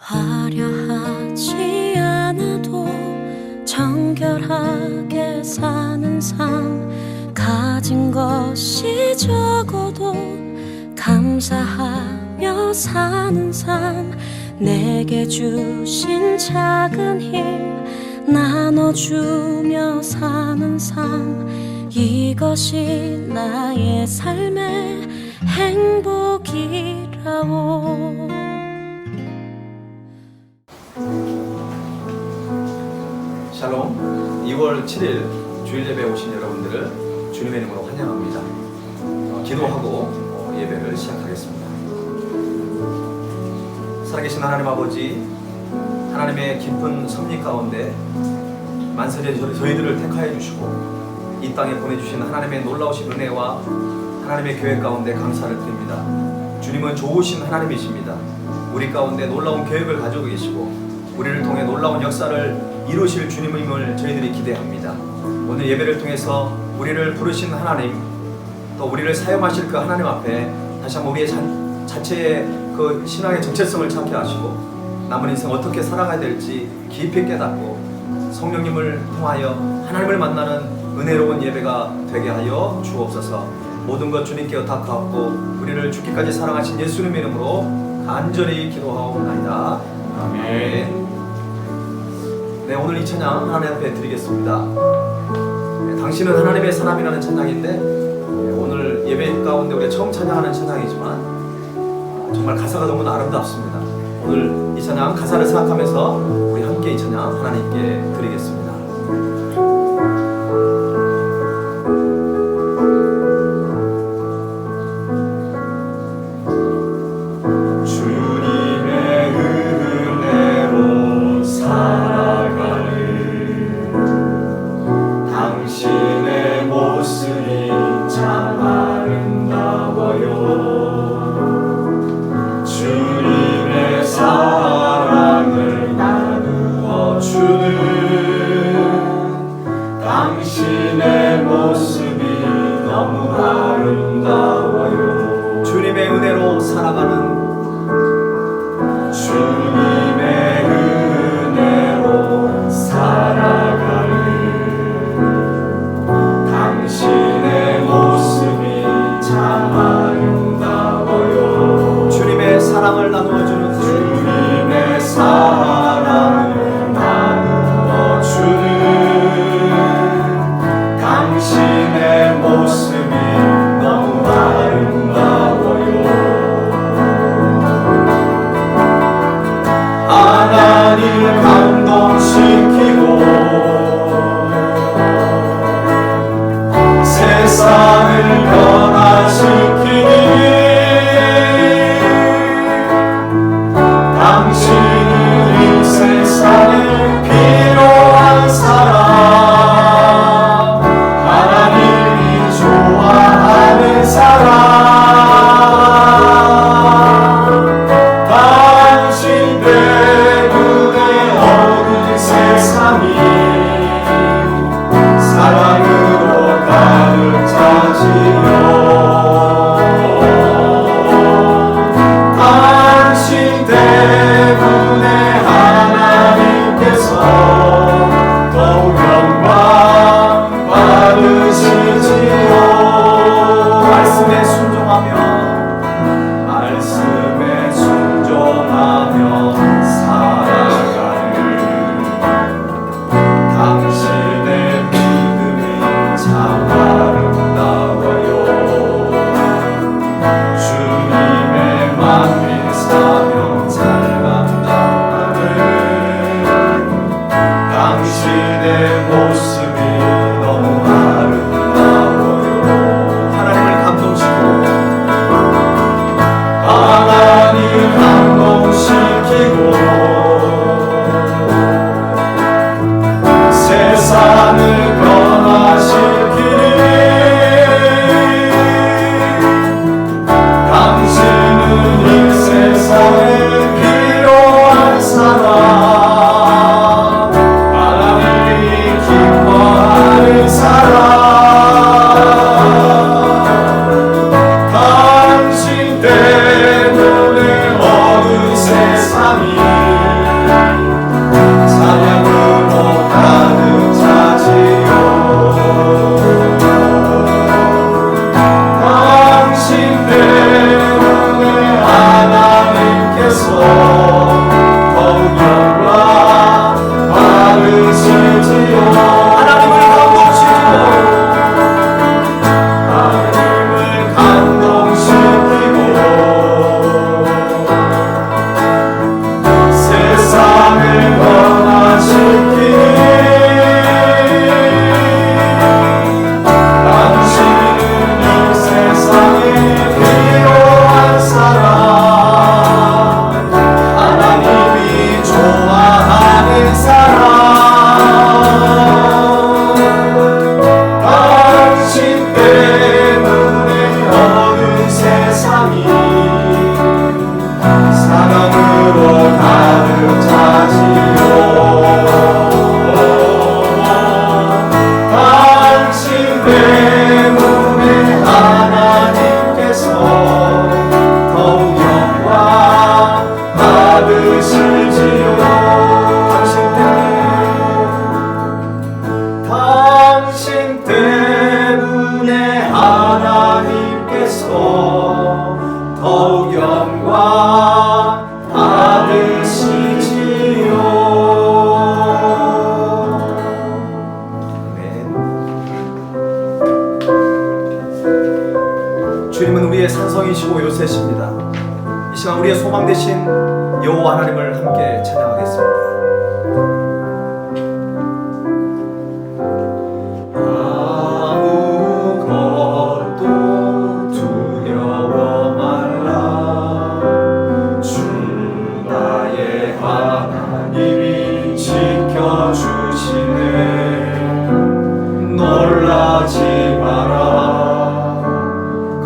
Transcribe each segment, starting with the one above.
화려하지 않아도 정결하게 사는 삶, 가진 것이 적어도 감사하며 사는 삶, 내게 주신 작은 힘 나눠주며 사는 삶, 이것이 나의 삶의 행복이라오. 샬롬. 2월 7일 주일 예배에 오신 여러분들을 주님의 이름으로 환영합니다. 기도하고 예배를 시작하겠습니다. 살아계신 하나님 아버지, 하나님의 깊은 섭리 가운데 만세대 저희들을 택하여 주시고 이 땅에 보내주신 하나님의 놀라우신 은혜와 하나님의 계획 가운데 감사를 드립니다. 주님은 좋으신 하나님이십니다. 우리 가운데 놀라운 계획을 가지고 계시고 우리를 통해 놀라운 역사를 이루실 주님임을 저희들이 기대합니다. 오늘 예배를 통해서 우리를 부르신 하나님, 또 우리를 사용하실 그 하나님 앞에 다시 한번 우리의 자체의 그 신앙의 정체성을 찾게 하시고 남은 인생 어떻게 살아가야 될지 깊이 깨닫고 성령님을 통하여 하나님을 만나는 은혜로운 예배가 되게 하여 주옵소서. 모든 것 주님께 의탁하옵고 우리를 죽기까지 사랑하신 예수님의 이름으로 간절히 기도하옵나이다. 아멘. 네, 오늘 이 찬양 하나님 앞에 드리겠습니다. 당신은 하나님의 사람이라는 찬양인데 오늘 예배 가운데 우리가 처음 찬양하는 찬양이지만 정말 가사가 너무 아름답습니다. 오늘 이 찬양 가사를 생각하면서 우리 함께 이 찬양 하나님께 드리겠습니다. 당신의 모습이 너무 아름다워요. 주님의 은혜로 살아가는 주님의 은혜로 살아가는 당신의 모습이 참 아름다워요. 주님의 사랑을 나누어주는 주님의 사랑을 나누어주는 당신의 모습이 너무 아름다워요. 하나님을 감동시키고 세상을 변화시키니 당신은 이 세상에 필요한 사람, 좋아하는 사람, 당신 때문에 어두운 세상이 사랑으로 가득 차지요. 당신 때문에 하나님께서 더욱 영광 받으시지요. 말씀에 순종하며 살아가는 당신의 믿음이 참 아름다워요. 주님의 맡긴 사명 잘 감당하는 당신의 모습이 너무 아름다워요. 하나님을 감동시키고 하나님 감동시키고 하나님 사랑으로 가득 차지요 당신 때문에 하나님께서 더욱 영광 받으시지요 당신 때문에 하나님께서 더욱 영광 받으시지요. 아멘. 주님은 우리의 산성이시고 요새십니다. 이 시간 우리의 소망 되신 여호와 하나님을 함께 찬양하겠습니다. 놀라지 마라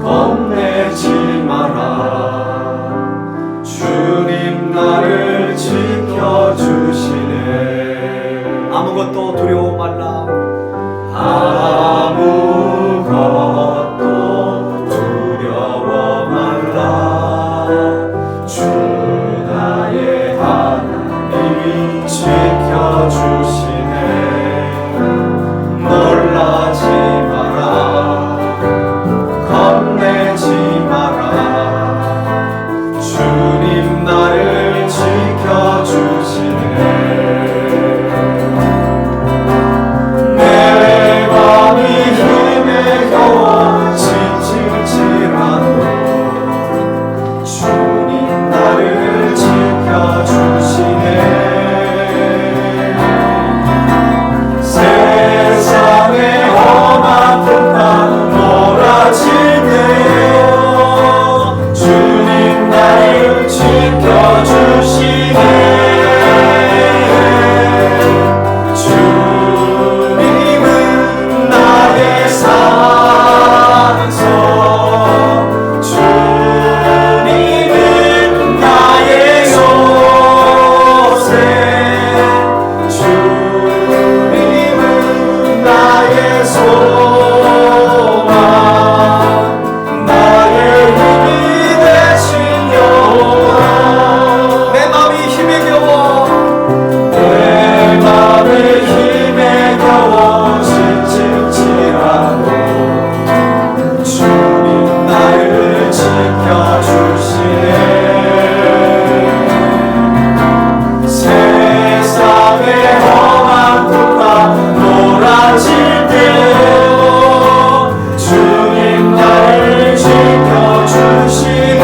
겁내지 마라 주님 나를 지켜주시네 아무것도 두려워 말라 아무것도 두려워 말라 주 나의 하나님이 지켜주시네 놀라지 마라 겁내지 마라 주님 나를 지켜주시네 내 맘이 힘에 겨워 지칠지라도 주님 나를 지켜주시네 세상의 험한 풍파 몰아칠 때요 주님 나를 지켜주시네 주님은 나의 산성 주님은 나의 요새 주님은 나의 소망 나의 힘이 되신 여호와 내 마음이 힘에 겨워 내 맘의 힘에 겨워 지칠지라도 주님 나를 지켜주시네 세상의 험한 풍파 몰아칠 때요 주님 나를 지켜주시네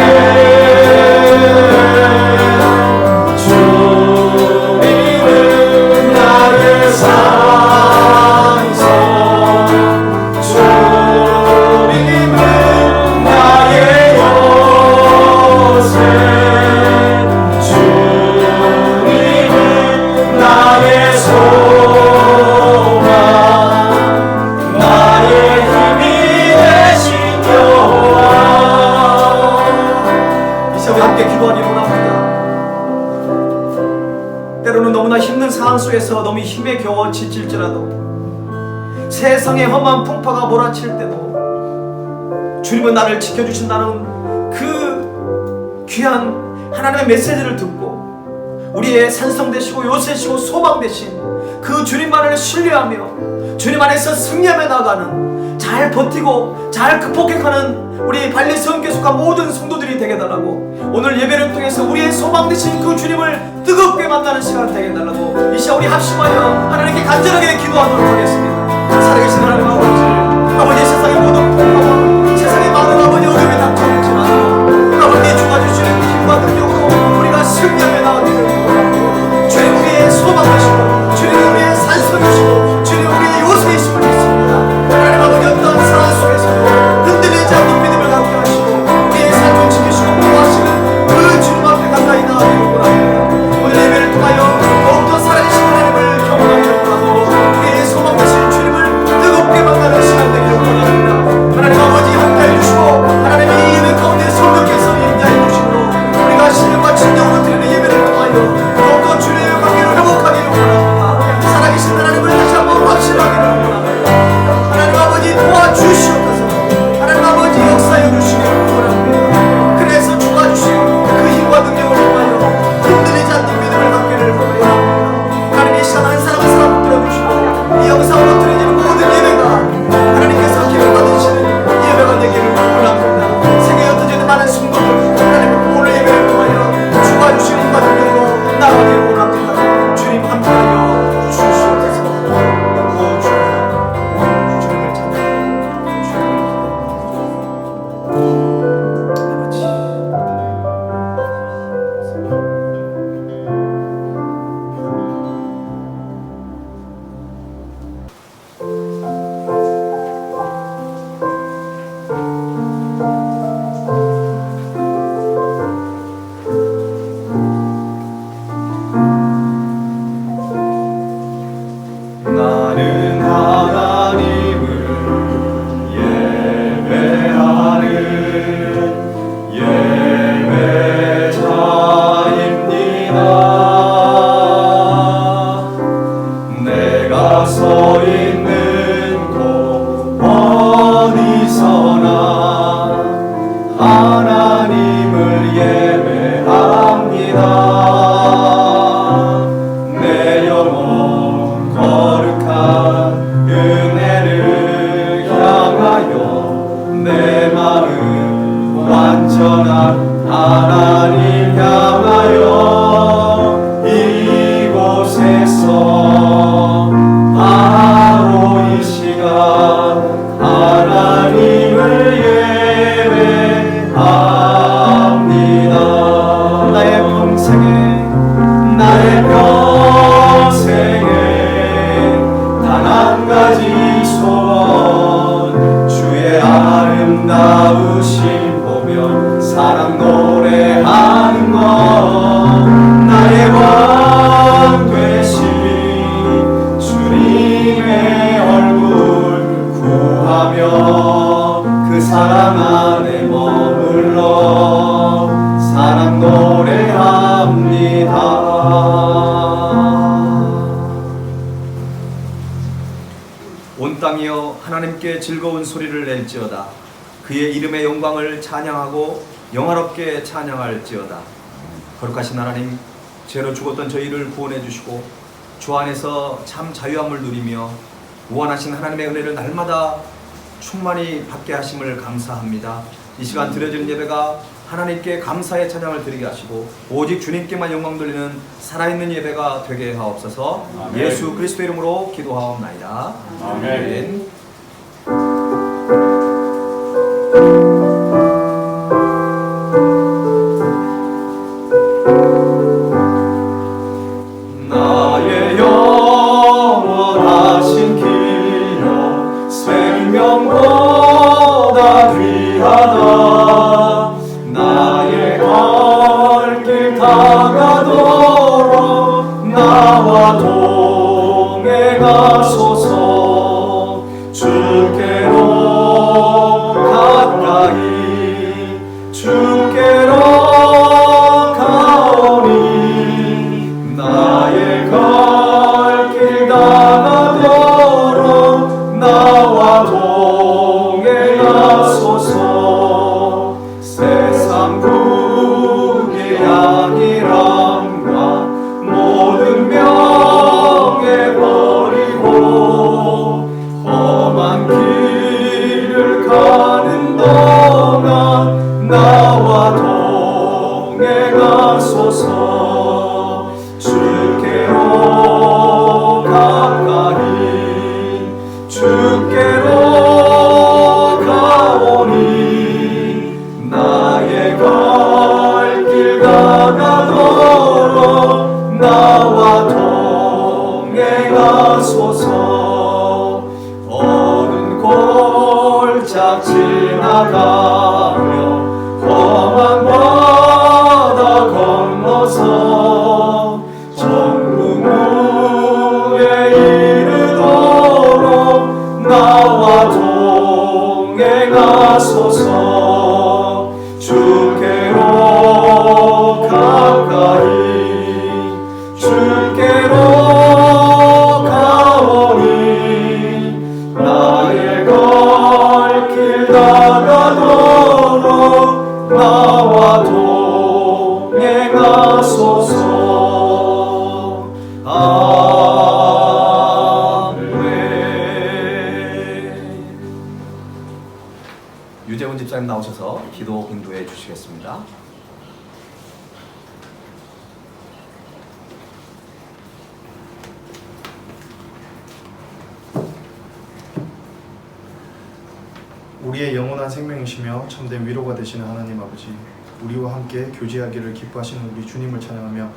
주님은 나의 산성 주님은 나의 요새 주님은 나의 소망 나의 힘이 되신 여호와 이 시간 우리 함께 기도하기로 합니다. 때로는 너무나 힘든 상황 속에서 너무 힘에 겨워 지칠지라도 세상의 험한 풍파가 몰아칠 때도 주님은 나를 지켜주신다는 그 귀한 하나님의 메시지를 듣고 우리의 산성 되시고 요새시고 소망 되신 그 주님만을 신뢰하며 주님 안에서 승리하며 나가는 잘 버티고 잘 극복해가는 우리 발리서원교회 속한 모든 성도들이 되게 달라고 오늘 예배를 통해서 우리의 소망 되신 그 주님을 뜨겁게 만나는 시간 되게 달라고 이 시간 우리 합심하여 하나님께 간절하게 기도하도록 하겠습니다. 살아계신 하나님 아버지 세상의 모든 풍파와 세상의 많은 아버지 어려움에 닥쳐오지만 아버지 주가 주시는 힘과 능력으로 우리가 승리하며 나가게 되는 것 주님 우리의 소망 되시고 주님 우리의 산성 되시고 주님 우리의 요새이심을 믿습니다. 하나님 아버지 어떤 상황 속에서도 흔들리지 않는 믿음을 갖게 하시고 우리의 삶을 지키시고 보호하시는 그 주님 앞에 가까이 나아가기 원합니다. 오늘 예배를 통하여 더욱더 살아계신 하나님을 경험하게 하고 우리의 소망 되신 주님을 뜨겁게 만나는 시간 되기를 원합니다. 하나님 아버지 함께해 주시고 하나님이 하나님 향하여 이곳에서 바로 이 시간 하나님을 예배합니다. 나의 평생에 단 한 가지 소원, 주의 아름다우심 보며 사랑 노래하는 것, 나의 왕 되신 주님의 얼굴 구하며 그 사랑 안에 머물러 사랑 노래합니다. 온 땅이여 하나님께 즐거운 소리를 낼지어다. 그의 이름의 영광을 찬양하고 영화롭게 찬양할지어다. 거룩하신 하나님, 죄로 죽었던 저희를 구원해 주시고 주 안에서 참 자유함을 누리며 무한하신 하나님의 은혜를 날마다 충만히 받게 하심을 감사합니다. 이 시간 드려지는 예배가 하나님께 감사의 찬양을 드리게 하시고 오직 주님께만 영광 돌리는 살아있는 예배가 되게 하옵소서. 아멘. 예수 그리스도 이름으로 기도하옵나이다. 아멘. 나의 영원하신 길로 생명보다 귀하다. 나의 갈 길 다가도록 나와 동행하소서. 주께로 가까이 주께로 가오니 나의 갈 길 다가도록 나와 동행하소서. 세상 부귀 아니람과 모든 명예 버리고 험한 길을 가는 동안 나와 동행하소서. 주께로 가까이 주께로 가오니 나의 갈 길 다가도록 나와 동행하소서. 어두운 골짝 지나가며 험한 바다 건너서 정금무에 이르도록 나와 동행하소서. 주께로 가까이 주께로 가오니 나의 갈 길 다가도록 나와 동행하소서. 아멘. 유재훈 집사님 나오셔서 기도 인도해 주시겠습니다. 우리의 영원한 생명이시며 참된 위로가 되시는 하나님 아버지, 우리와 함께 교제하기를 기뻐하시는 우리 주님을 찬양하며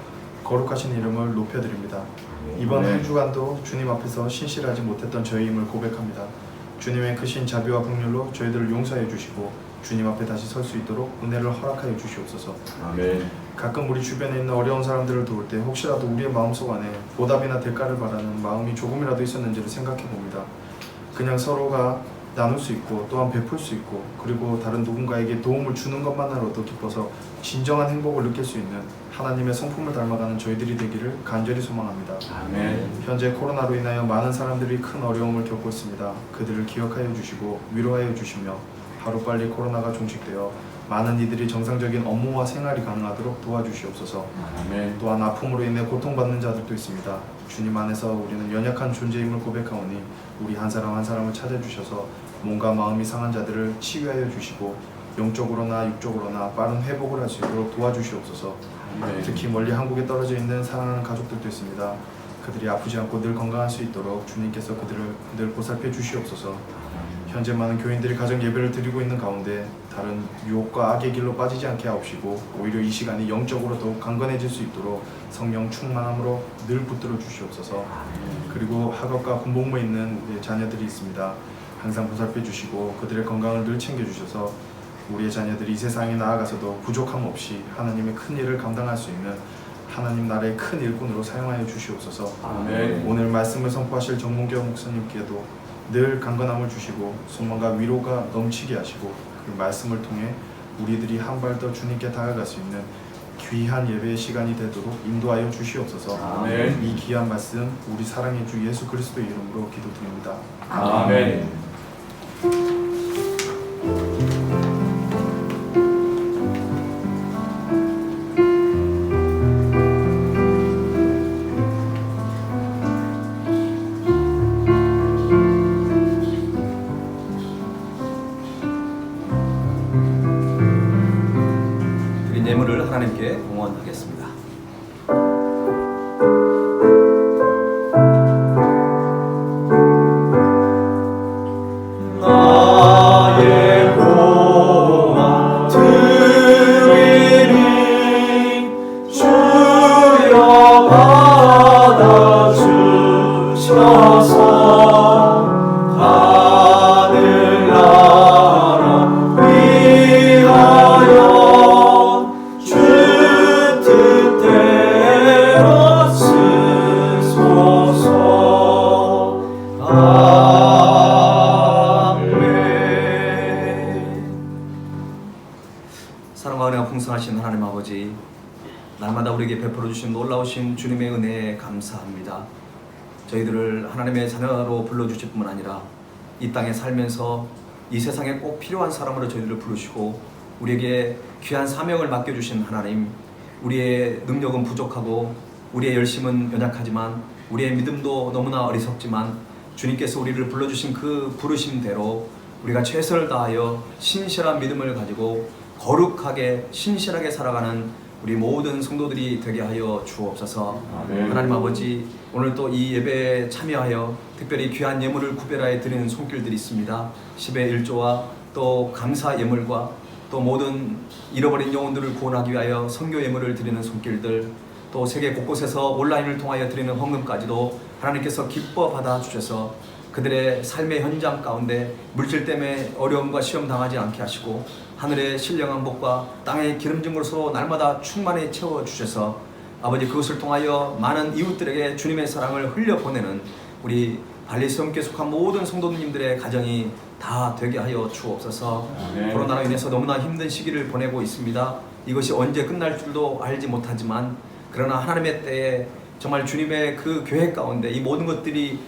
거룩하신 이름을 높여드립니다. 이번 한 주간도 주님 앞에서 신실하지 못했던 저희임을 고백합니다. 주님의 크신 자비와 긍휼로 저희들을 용서해 주시고 주님 앞에 다시 설 수 있도록 은혜를 허락하여 주시옵소서. 아멘. 가끔 우리 주변에 있는 어려운 사람들을 도울 때 혹시라도 우리의 마음속 안에 보답이나 대가를 바라는 마음이 조금이라도 있었는지를 생각해 봅니다. 그냥 서로가 나눌 수 있고 또한 베풀 수 있고 그리고 다른 누군가에게 도움을 주는 것만으로도 기뻐서 진정한 행복을 느낄 수 있는 하나님의 성품을 닮아가는 저희들이 되기를 간절히 소망합니다. 아멘. 현재 코로나로 인하여 많은 사람들이 큰 어려움을 겪고 있습니다. 그들을 기억하여 주시고 위로하여 주시며 하루빨리 코로나가 종식되어 많은 이들이 정상적인 업무와 생활이 가능하도록 도와주시옵소서. 아멘. 또한 아픔으로 인해 고통받는 자들도 있습니다. 주님 안에서 우리는 연약한 존재임을 고백하오니 우리 한 사람 한 사람을 찾아주셔서 몸과 마음이 상한 자들을 치유하여 주시고 영적으로나 육적으로나 빠른 회복을 할 수 있도록 도와주시옵소서. 특히 멀리 한국에 떨어져 있는 사랑하는 가족들도 있습니다. 그들이 아프지 않고 늘 건강할 수 있도록 주님께서 그들 보살펴 주시옵소서. 현재 많은 교인들이 가정 예배를 드리고 있는 가운데 다른 유혹과 악의 길로 빠지지 않게 하옵시고 오히려 이 시간이 영적으로 더욱 강건해질 수 있도록 성령 충만함으로 늘 붙들어 주시옵소서. 그리고 학업과 군복무에 있는 자녀들이 있습니다. 항상 보살펴 주시고 그들의 건강을 늘 챙겨 주셔서 우리의 자녀들이 이 세상에 나아가서도 부족함 없이 하나님의 큰 일을 감당할 수 있는 하나님 나라의 큰 일꾼으로 사용하여 주시옵소서. 아멘. 오늘 말씀을 선포하실 정문교 목사님께도 늘 강건함을 주시고 소망과 위로가 넘치게 하시고 그 말씀을 통해 우리들이 한 발 더 주님께 다가갈 수 있는 귀한 예배의 시간이 되도록 인도하여 주시옵소서. 아멘. 이 귀한 말씀 우리 사랑의 주 예수 그리스도의 이름으로 기도드립니다. 아멘. 드린 예물을 하나님께 공헌하겠습니다. 나의 공헌 드리니 주여 받아주셔서 하늘나라 위하여 주 뜻대로 쓰소서. 사랑과 은혜가 풍성하신 하나님 아버지, 날마다 우리에게 베풀어 주신 놀라우신 주님의 은혜에 감사합니다. 저희들을 하나님의 자녀로 불러주실 뿐만 아니라 이 땅에 살면서 이 세상에 꼭 필요한 사람으로 저희들을 부르시고 우리에게 귀한 사명을 맡겨주신 하나님, 우리의 능력은 부족하고 우리의 열심은 연약하지만 우리의 믿음도 너무나 어리석지만 주님께서 우리를 불러주신 그 부르심대로 우리가 최선을 다하여 신실한 믿음을 가지고 거룩하게 신실하게 살아가는 우리 모든 성도들이 되게 하여 주옵소서. 아멘. 하나님 아버지, 오늘 또 이 예배에 참여하여 특별히 귀한 예물을 구별하여 드리는 손길들이 있습니다. 10의 1조와 또 감사 예물과 또 모든 잃어버린 영혼들을 구원하기 위하여 선교 예물을 드리는 손길들, 또 세계 곳곳에서 온라인을 통하여 드리는 헌금까지도 하나님께서 기뻐 받아주셔서 그들의 삶의 현장 가운데 물질 때문에 어려움과 시험 당하지 않게 하시고 하늘의 신령한 복과 땅의 기름진 것으로 날마다 충만히 채워주셔서 아버지 그것을 통하여 많은 이웃들에게 주님의 사랑을 흘려보내는 우리 발리성교에 속한 모든 성도님들의 가정이 다 되게 하여 주옵소서. 아멘. 코로나로 인해서 너무나 힘든 시기를 보내고 있습니다. 이것이 언제 끝날 줄도 알지 못하지만 그러나 하나님의 때에 정말 주님의 그 계획 가운데 이 모든 것들이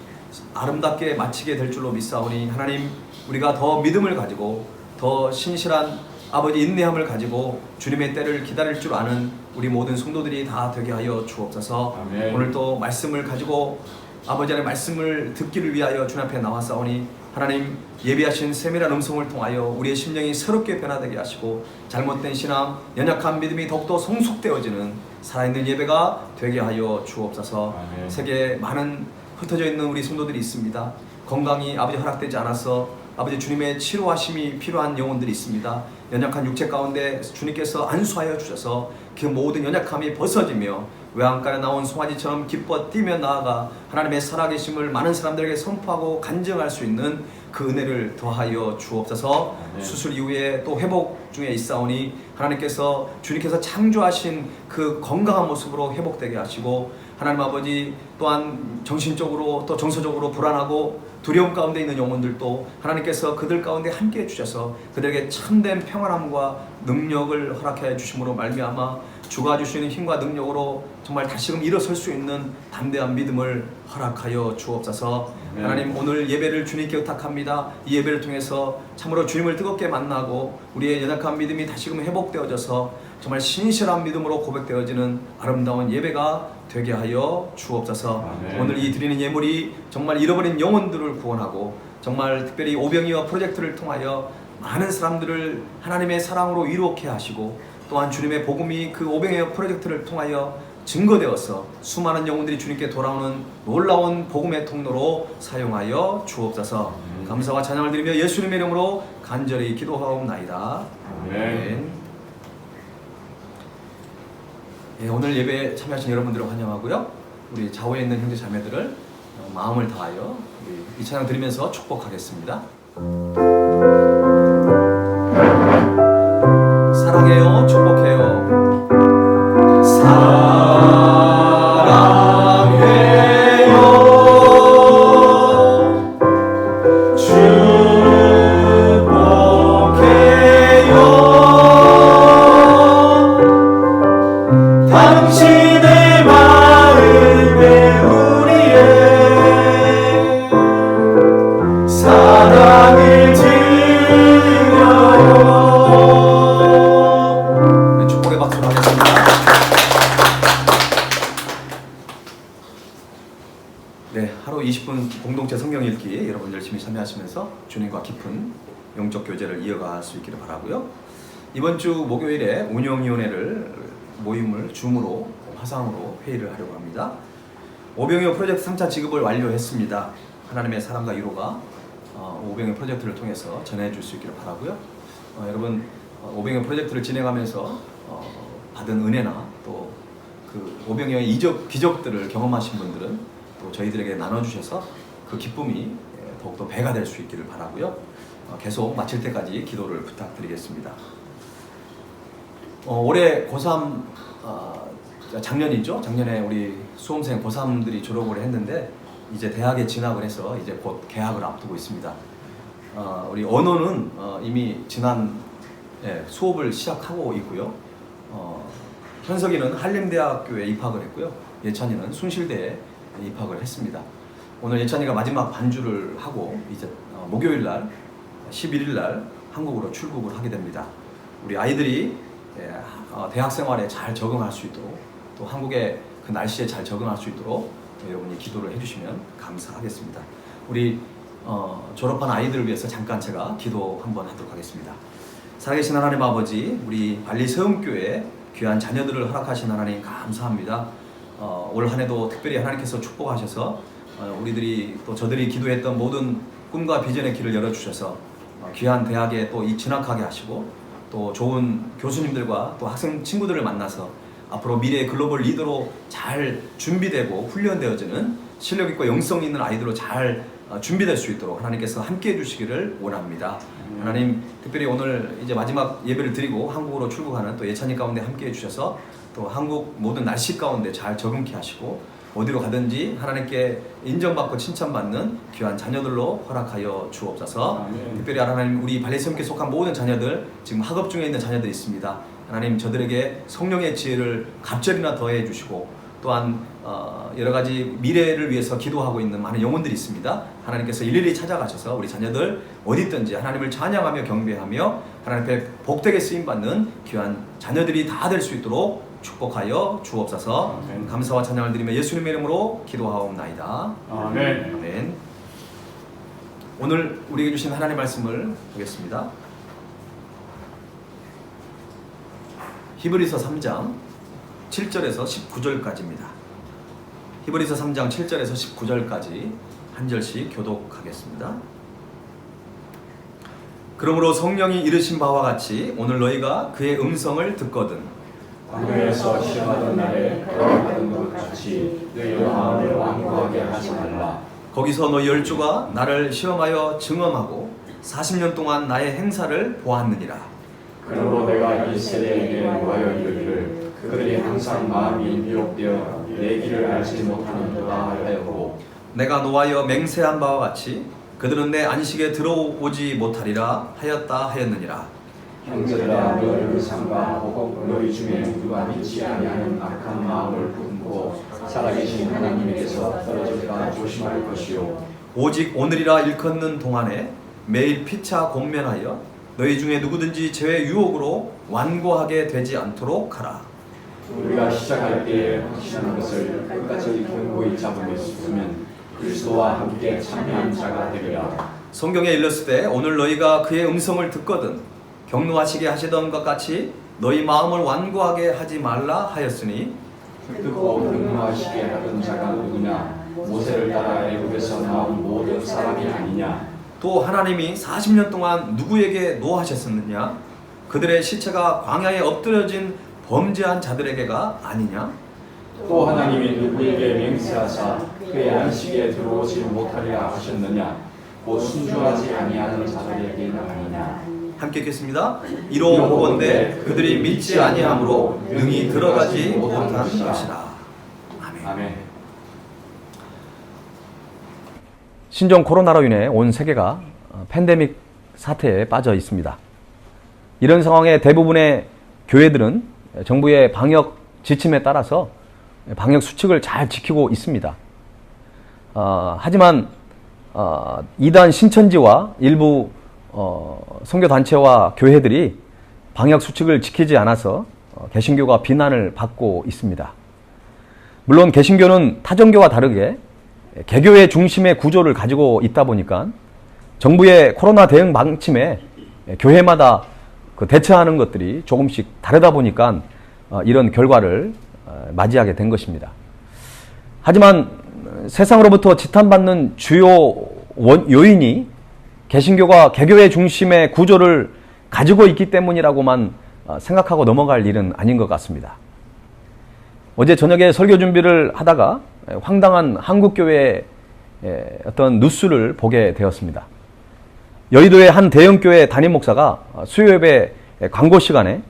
아름답게 마치게 될 줄로 믿사오니 하나님, 우리가 더 믿음을 가지고 더 신실한 아버지 인내함을 가지고 주님의 때를 기다릴 줄 아는 우리 모든 성도들이 다 되게 하여 주옵소서. 아멘. 오늘 또 말씀을 가지고 아버지 안의 말씀을 듣기를 위하여 주님 앞에 나왔사오니 하나님, 예비하신 세밀한 음성을 통하여 우리의 심령이 새롭게 변화되게 하시고 잘못된 신앙, 연약한 믿음이 더욱더 성숙되어지는 살아있는 예배가 되게 하여 주옵소서. 아멘. 세계에 많은 흩어져 있는 우리 성도들이 있습니다. 건강이 아버지 허락되지 않아서 아버지 주님의 치료하심이 필요한 영혼들이 있습니다. 연약한 육체 가운데 주님께서 안수하여 주셔서 그 모든 연약함이 벗어지며 외양간에 나온 송아지처럼 기뻐 뛰며 나아가 하나님의 살아계심을 많은 사람들에게 선포하고 간증할 수 있는 그 은혜를 더하여 주옵소서. 아멘. 수술 이후에 또 회복 중에 있사오니 하나님께서 주님께서 창조하신 그 건강한 모습으로 회복되게 하시고 하나님 아버지 또한 정신적으로 또 정서적으로 불안하고 두려움 가운데 있는 영혼들도 하나님께서 그들 가운데 함께 해주셔서 그들에게 참된 평안함과 능력을 허락해 주심으로 말미암아 주가 주시는 힘과 능력으로 정말 다시금 일어설 수 있는 담대한 믿음을 허락하여 주옵소서. 하나님, 오늘 예배를 주님께 의탁합니다. 이 예배를 통해서 참으로 주님을 뜨겁게 만나고 우리의 연약한 믿음이 다시금 회복되어져서 정말 신실한 믿음으로 고백되어지는 아름다운 예배가 되게 하여 주옵소서. 아멘. 오늘 이 드리는 예물이 정말 잃어버린 영혼들을 구원하고 정말 특별히 오병이어 프로젝트를 통하여 많은 사람들을 하나님의 사랑으로 위로케 하시고 또한 주님의 복음이 그 오병이어 프로젝트를 통하여 증거되어서 수많은 영혼들이 주님께 돌아오는 놀라운 복음의 통로로 사용하여 주옵소서. 감사와 찬양을 드리며 예수님의 이름으로 간절히 기도하옵나이다. 아멘. 예, 오늘 예배에 참여하신 여러분들을 환영하고요. 우리 좌우에 있는 형제 자매들을 마음을 다하여 우리 이 찬양 드리면서 축복하겠습니다. 사랑해요, 축복해요. 당신의 마음에 우리의 사랑을 드려요. 네, 축복의 박수로 하겠습니다. 네, 하루 20분 공동체 성경 읽기 여러분 열심히 참여하시면서 주님과 깊은 영적 교제를 이어갈 수 있기를 바라고요. 이번 주 목요일에 운영위원회를 모임을 줌으로 화상으로 회의를 하려고 합니다. 오병이어 프로젝트 3차 지급을 완료했습니다. 하나님의 사랑과 위로가 오병이어 프로젝트를 통해서 전해줄 수 있기를 바라고요. 여러분 오병이어 프로젝트를 진행하면서 받은 은혜나 또 그 오병이어의 이적 기적들을 경험하신 분들은 또 저희들에게 나눠주셔서 그 기쁨이 더욱더 배가 될 수 있기를 바라고요. 계속 마칠 때까지 기도를 부탁드리겠습니다. 올해 고3 작년이죠. 작년에 우리 수험생 고3들이 졸업을 했는데 이제 대학에 진학을 해서 이제 곧 개학을 앞두고 있습니다. 우리 언어는 이미 지난 수업을 시작하고 있고요. 현석이는 한림대학교에 입학을 했고요. 예찬이는 순실대에 입학을 했습니다. 오늘 예찬이가 마지막 반주를 하고 이제 목요일날 11일날 한국으로 출국을 하게 됩니다. 우리 아이들이 대학 생활에 잘 적응할 수 있도록 또 한국의 그 날씨에 잘 적응할 수 있도록 여러분이 기도를 해주시면 감사하겠습니다. 우리 졸업한 아이들을 위해서 잠깐 제가 기도 한번 하도록 하겠습니다. 살아계신 하나님 아버지, 우리 발리 세움교회 귀한 자녀들을 허락하신 하나님 감사합니다. 올 한 해도 특별히 하나님께서 축복하셔서 우리들이 또 저들이 기도했던 모든 꿈과 비전의 길을 열어주셔서 귀한 대학에 또 진학하게 하시고 또 좋은 교수님들과 또 학생 친구들을 만나서 앞으로 미래의 글로벌 리더로 잘 준비되고 훈련되어지는 실력 있고 영성 있는 아이들로 잘 준비될 수 있도록 하나님께서 함께 해주시기를 원합니다. 하나님 특별히 오늘 이제 마지막 예배를 드리고 한국으로 출국하는 또 예찬이 가운데 함께 해주셔서 또 한국 모든 날씨 가운데 잘 적응케 하시고 어디로 가든지 하나님께 인정받고 칭찬받는 귀한 자녀들로 허락하여 주옵소서. 특별히 하나님 우리 발레시험교에 속한 모든 자녀들 지금 학업 중에 있는 자녀들이 있습니다. 하나님 저들에게 성령의 지혜를 갑절이나 더해 주시고 또한 여러 가지 미래를 위해서 기도하고 있는 많은 영혼들이 있습니다. 하나님께서 일일이 찾아가셔서 우리 자녀들 어디 있든지 하나님을 찬양하며 경배하며 하나님 앞에 복되게 쓰임받는 귀한 자녀들이 다 될 수 있도록 축복하여 주옵소서. 아멘. 감사와 찬양을 드리며 예수님의 이름으로 기도하옵나이다. 아멘. 아멘. 오늘 우리에게 주신 하나님의 말씀을 보겠습니다. 히브리서 3장 7절에서 19절까지입니다. 히브리서 3장 7절에서 19절까지 한 절씩 교독하겠습니다. 그러므로 성령이 이르신 바와 같이 오늘 너희가 그의 음성을 듣거든 광야에서 시험하던 날에 거룩하던 것 같이 너희 마음을 완고하게 하지 말라. 거기서 너희 열조가 나를 시험하여 증언하고 40년 동안 나의 행사를 보았느니라. 그러므로 내가 이 세대에게 노하여 이르기를 그들이 항상 마음이 미혹되어 내 길을 알지 못하는도다 하였고 내가 노하여 맹세한 바와 같이 그들은 내 안식에 들어오지 못하리라 하였다 하였느니라. 형제들아 너희 의상과 혹 너희 중에 누가 믿지 아니하는 악한 마음을 품고 살아계신 하나님께서 떨어질까 조심할 것이요 오직 오늘이라 일컫는 동안에 매일 피차 공면하여 너희 중에 누구든지 죄의 유혹으로 완고하게 되지 않도록 하라. 우리가 시작할 때에 확신한 것을 끝까지 견고히 잡으면 그리스도와 함께 참여한 자가 되리라. 성경에 일렀으되 오늘 너희가 그의 음성을 듣거든 경노하시게 하시던 것 같이 너희 마음을 완고하게 하지 말라 하였으니 듣고 경노하시게 하던 자가 누구냐? 모세를 따라 애굽에서 나온 모든 사람이 아니냐? 또 하나님이 40년 동안 누구에게 노하셨었느냐? 그들의 시체가 광야에 엎드려진 범죄한 자들에게가 아니냐? 또 하나님이 누구에게 맹세하사 그의 안식에 들어오지 못하리라 하셨느냐? 곧 순종하지 아니하는 자들에게는 아니냐? 함께 읽겠습니다. 이로 보건대 그들이 믿지 아니함으로 능히 들어가지 못한 것이라. 아멘. 아멘. 신종 코로나로 인해 온 세계가 팬데믹 사태에 빠져 있습니다. 이런 상황에 대부분의 교회들은 정부의 방역 지침에 따라서 방역 수칙을 잘 지키고 있습니다. 하지만 이단 신천지와 일부 선교단체와 교회들이 방역 수칙을 지키지 않아서 개신교가 비난을 받고 있습니다. 물론 개신교는 타종교와 다르게 개교의 중심의 구조를 가지고 있다 보니까 정부의 코로나 대응 방침에 교회마다 그 대처하는 것들이 조금씩 다르다 보니까 이런 결과를 맞이하게 된 것입니다. 하지만 세상으로부터 지탄받는 주요 요인이 개신교가 개교의 중심의 구조를 가지고 있기 때문이라고만 생각하고 넘어갈 일은 아닌 것 같습니다. 어제 저녁에 설교 준비를 하다가 황당한 한국교회의 어떤 뉴스를 보게 되었습니다. 여의도의 한 대형교회 담임 목사가 수요예배 광고 시간에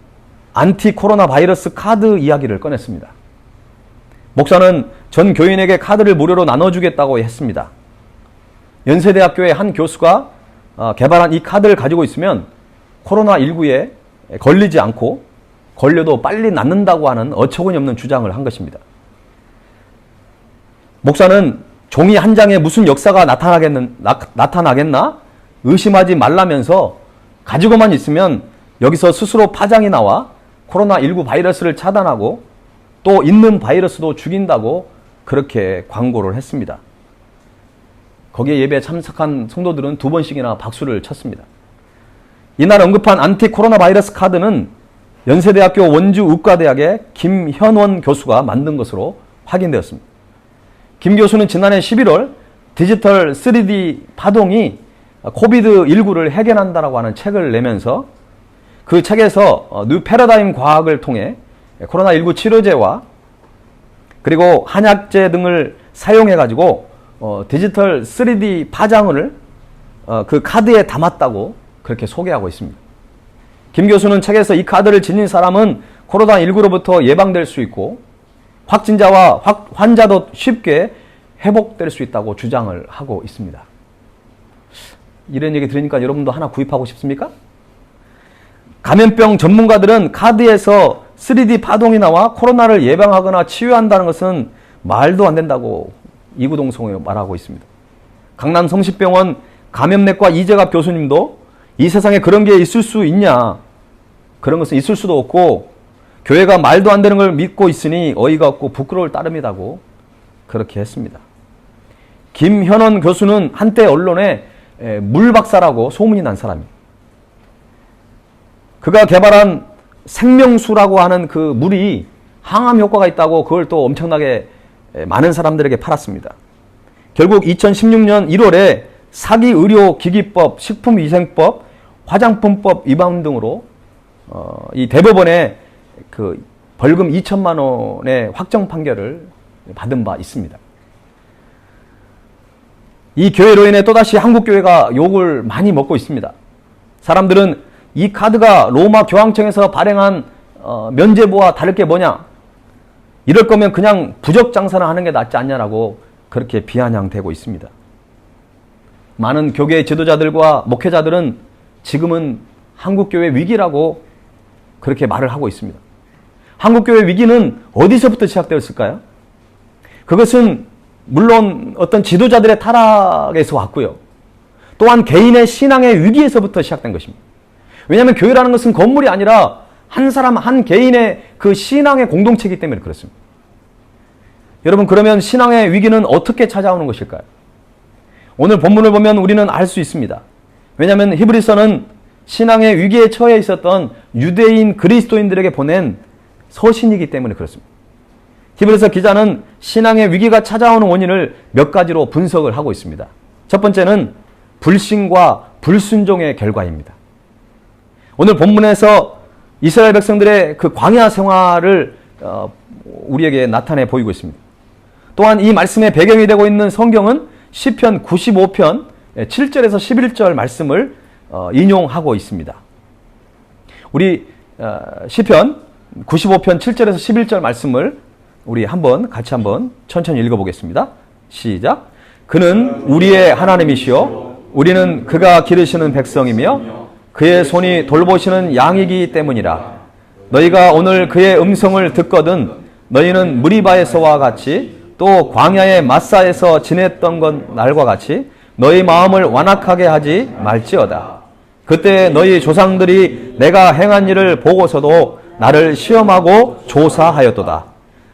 안티 코로나 바이러스 카드 이야기를 꺼냈습니다. 목사는 전 교인에게 카드를 무료로 나눠주겠다고 했습니다. 연세대학교의 한 교수가 개발한 이 카드를 가지고 있으면 코로나19에 걸리지 않고 걸려도 빨리 낫는다고 하는 어처구니 없는 주장을 한 것입니다. 목사는 종이 한 장에 무슨 역사가 나타나겠나 의심하지 말라면서 가지고만 있으면 여기서 스스로 파장이 나와 코로나19 바이러스를 차단하고 또 있는 바이러스도 죽인다고 그렇게 광고를 했습니다. 거기에 예배에 참석한 성도들은 2번씩이나 박수를 쳤습니다. 이날 언급한 안티 코로나 바이러스 카드는 연세대학교 원주의과대학의 김현원 교수가 만든 것으로 확인되었습니다. 김 교수는 지난해 11월 디지털 3D 파동이 코비드19를 해결한다라고 하는 책을 내면서 그 책에서 뉴 패러다임 과학을 통해 코로나19 치료제와 그리고 한약제 등을 사용해가지고 디지털 3D 파장을 그 카드에 담았다고 그렇게 소개하고 있습니다. 김 교수는 책에서 이 카드를 지닌 사람은 코로나19로부터 예방될 수 있고 확진자와 환자도 쉽게 회복될 수 있다고 주장을 하고 있습니다. 이런 얘기 들으니까 여러분도 하나 구입하고 싶습니까? 감염병 전문가들은 카드에서 3D 파동이 나와 코로나를 예방하거나 치유한다는 것은 말도 안 된다고 이구동성으로 말하고 있습니다. 강남 성심병원 감염내과 이재갑 교수님도 이 세상에 그런 게 있을 수 있냐? 그런 것은 있을 수도 없고 교회가 말도 안 되는 걸 믿고 있으니 어이가 없고 부끄러울 따름이라고 그렇게 했습니다. 김현원 교수는 한때 언론에 물박사라고 소문이 난 사람입니다. 그가 개발한 생명수라고 하는 그 물이 항암 효과가 있다고 그걸 또 엄청나게 많은 사람들에게 팔았습니다. 결국 2016년 1월에 사기의료기기법, 식품위생법, 화장품법 위반 등으로 이 대법원에 그 벌금 2천만 원의 확정 판결을 받은 바 있습니다. 이 교회로 인해 또다시 한국교회가 욕을 많이 먹고 있습니다. 사람들은 이 카드가 로마 교황청에서 발행한 면제부와 다를 게 뭐냐? 이럴 거면 그냥 부적 장사나 하는 게 낫지 않냐라고 그렇게 비아냥대고 있습니다. 많은 교계 지도자들과 목회자들은 지금은 한국교회 위기라고 그렇게 말을 하고 있습니다. 한국교회 위기는 어디서부터 시작되었을까요? 그것은 물론 어떤 지도자들의 타락에서 왔고요. 또한 개인의 신앙의 위기에서부터 시작된 것입니다. 왜냐하면 교회라는 것은 건물이 아니라 한 사람 한 개인의 그 신앙의 공동체이기 때문에 그렇습니다. 여러분, 그러면 신앙의 위기는 어떻게 찾아오는 것일까요? 오늘 본문을 보면 우리는 알 수 있습니다. 왜냐하면 히브리서는 신앙의 위기에 처해 있었던 유대인 그리스도인들에게 보낸 서신이기 때문에 그렇습니다. 히브리서 기자는 신앙의 위기가 찾아오는 원인을 몇 가지로 분석을 하고 있습니다. 첫 번째는 불신과 불순종의 결과입니다. 오늘 본문에서 이스라엘 백성들의 그 광야 생활을 우리에게 나타내 보이고 있습니다. 또한 이 말씀의 배경이 되고 있는 성경은 시편 95편 7절에서 11절 말씀을 인용하고 있습니다. 우리 시편 95편 7절에서 11절 말씀을 우리 같이 한번 천천히 읽어보겠습니다. 시작. 그는 우리의 하나님이시요 우리는 그가 기르시는 백성이며 그의 손이 돌보시는 양이기 때문이라. 너희가 오늘 그의 음성을 듣거든 너희는 무리바에서와 같이 또 광야의 마사에서 지냈던 것 날과 같이 너희 마음을 완악하게 하지 말지어다. 그때 너희 조상들이 내가 행한 일을 보고서도 나를 시험하고 조사하였도다.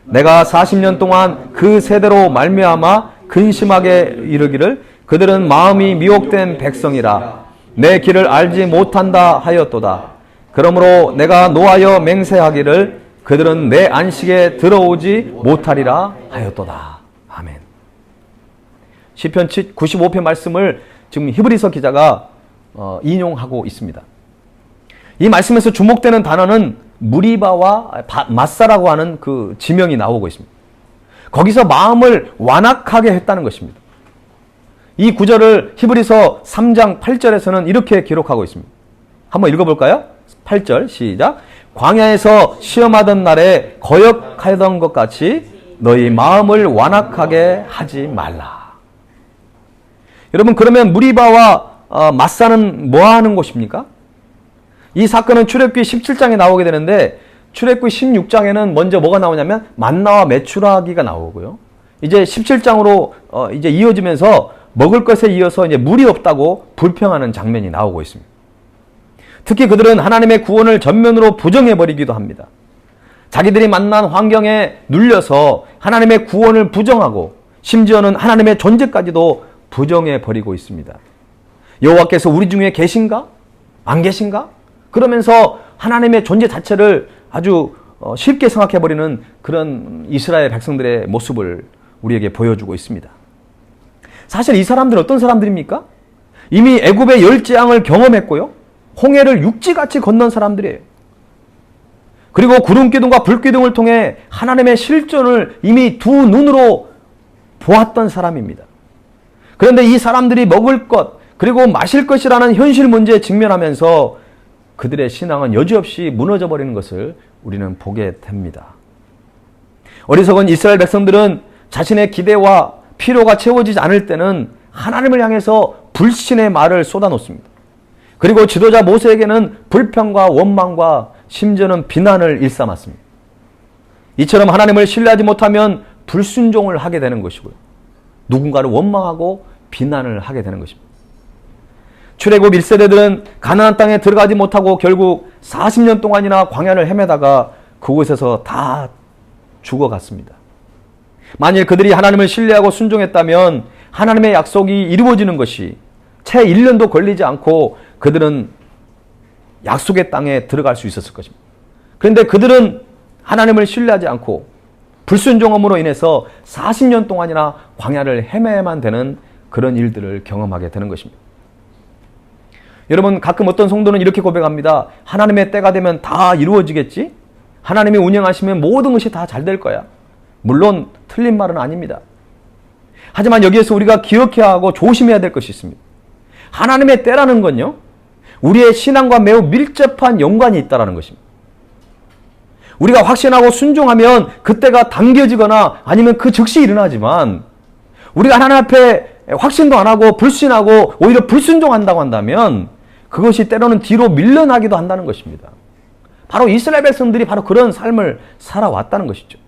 내가 40년 동안 그 세대로 말미암아 근심하게 이르기를 그들은 마음이 미혹된 백성이라 내 길을 알지 못한다 하였도다. 그러므로 내가 노하여 맹세하기를 그들은 내 안식에 들어오지 못하리라 하였도다. 아멘. 시편 95편 말씀을 지금 히브리서 기자가 인용하고 있습니다. 이 말씀에서 주목되는 단어는 무리바와 마사라고 하는 그 지명이 나오고 있습니다. 거기서 마음을 완악하게 했다는 것입니다. 이 구절을 히브리서 3장 8절에서는 이렇게 기록하고 있습니다. 한번 읽어볼까요? 8절 시작. 광야에서 시험하던 날에 거역하던 것 같이 너희 마음을 완악하게 하지 말라. 여러분, 그러면 무리바와 마사는 뭐 하는 곳입니까? 이 사건은 출애굽기 17장에 나오게 되는데 출애굽기 16장에는 먼저 뭐가 나오냐면 만나와 메추라기가 나오고요. 이제 17장으로 이제 이어지면서 먹을 것에 이어서 이제 물이 없다고 불평하는 장면이 나오고 있습니다. 특히 그들은 하나님의 구원을 전면으로 부정해버리기도 합니다. 자기들이 만난 환경에 눌려서 하나님의 구원을 부정하고 심지어는 하나님의 존재까지도 부정해버리고 있습니다. 여호와께서 우리 중에 계신가? 안 계신가? 그러면서 하나님의 존재 자체를 아주 쉽게 생각해버리는 그런 이스라엘 백성들의 모습을 우리에게 보여주고 있습니다. 사실 이 사람들은 어떤 사람들입니까? 이미 애굽의 열 재앙을 경험했고요. 홍해를 육지같이 건넌 사람들이에요. 그리고 구름기둥과 불기둥을 통해 하나님의 실존을 이미 두 눈으로 보았던 사람입니다. 그런데 이 사람들이 먹을 것 그리고 마실 것이라는 현실 문제에 직면하면서 그들의 신앙은 여지없이 무너져 버리는 것을 우리는 보게 됩니다. 어리석은 이스라엘 백성들은 자신의 기대와 필요가 채워지지 않을 때는 하나님을 향해서 불신의 말을 쏟아놓습니다. 그리고 지도자 모세에게는 불평과 원망과 심지어는 비난을 일삼았습니다. 이처럼 하나님을 신뢰하지 못하면 불순종을 하게 되는 것이고요. 누군가를 원망하고 비난을 하게 되는 것입니다. 출애굽 1세대들은 가나안 땅에 들어가지 못하고 결국 40년 동안이나 광야를 헤매다가 그곳에서 다 죽어갔습니다. 만일 그들이 하나님을 신뢰하고 순종했다면 하나님의 약속이 이루어지는 것이 채 1년도 걸리지 않고 그들은 약속의 땅에 들어갈 수 있었을 것입니다. 그런데 그들은 하나님을 신뢰하지 않고 불순종함으로 인해서 40년 동안이나 광야를 헤매야만 되는 그런 일들을 경험하게 되는 것입니다. 여러분, 가끔 어떤 성도는 이렇게 고백합니다. 하나님의 때가 되면 다 이루어지겠지? 하나님이 운영하시면 모든 것이 다 잘 될 거야. 물론 틀린 말은 아닙니다. 하지만 여기에서 우리가 기억해야 하고 조심해야 될 것이 있습니다. 하나님의 때라는 건요, 우리의 신앙과 매우 밀접한 연관이 있다는 것입니다. 우리가 확신하고 순종하면 그때가 당겨지거나 아니면 그 즉시 일어나지만 우리가 하나님 앞에 확신도 안 하고 불신하고 오히려 불순종한다고 한다면 그것이 때로는 뒤로 밀려나기도 한다는 것입니다. 바로 이스라엘 백성들이 바로 그런 삶을 살아왔다는 것이죠.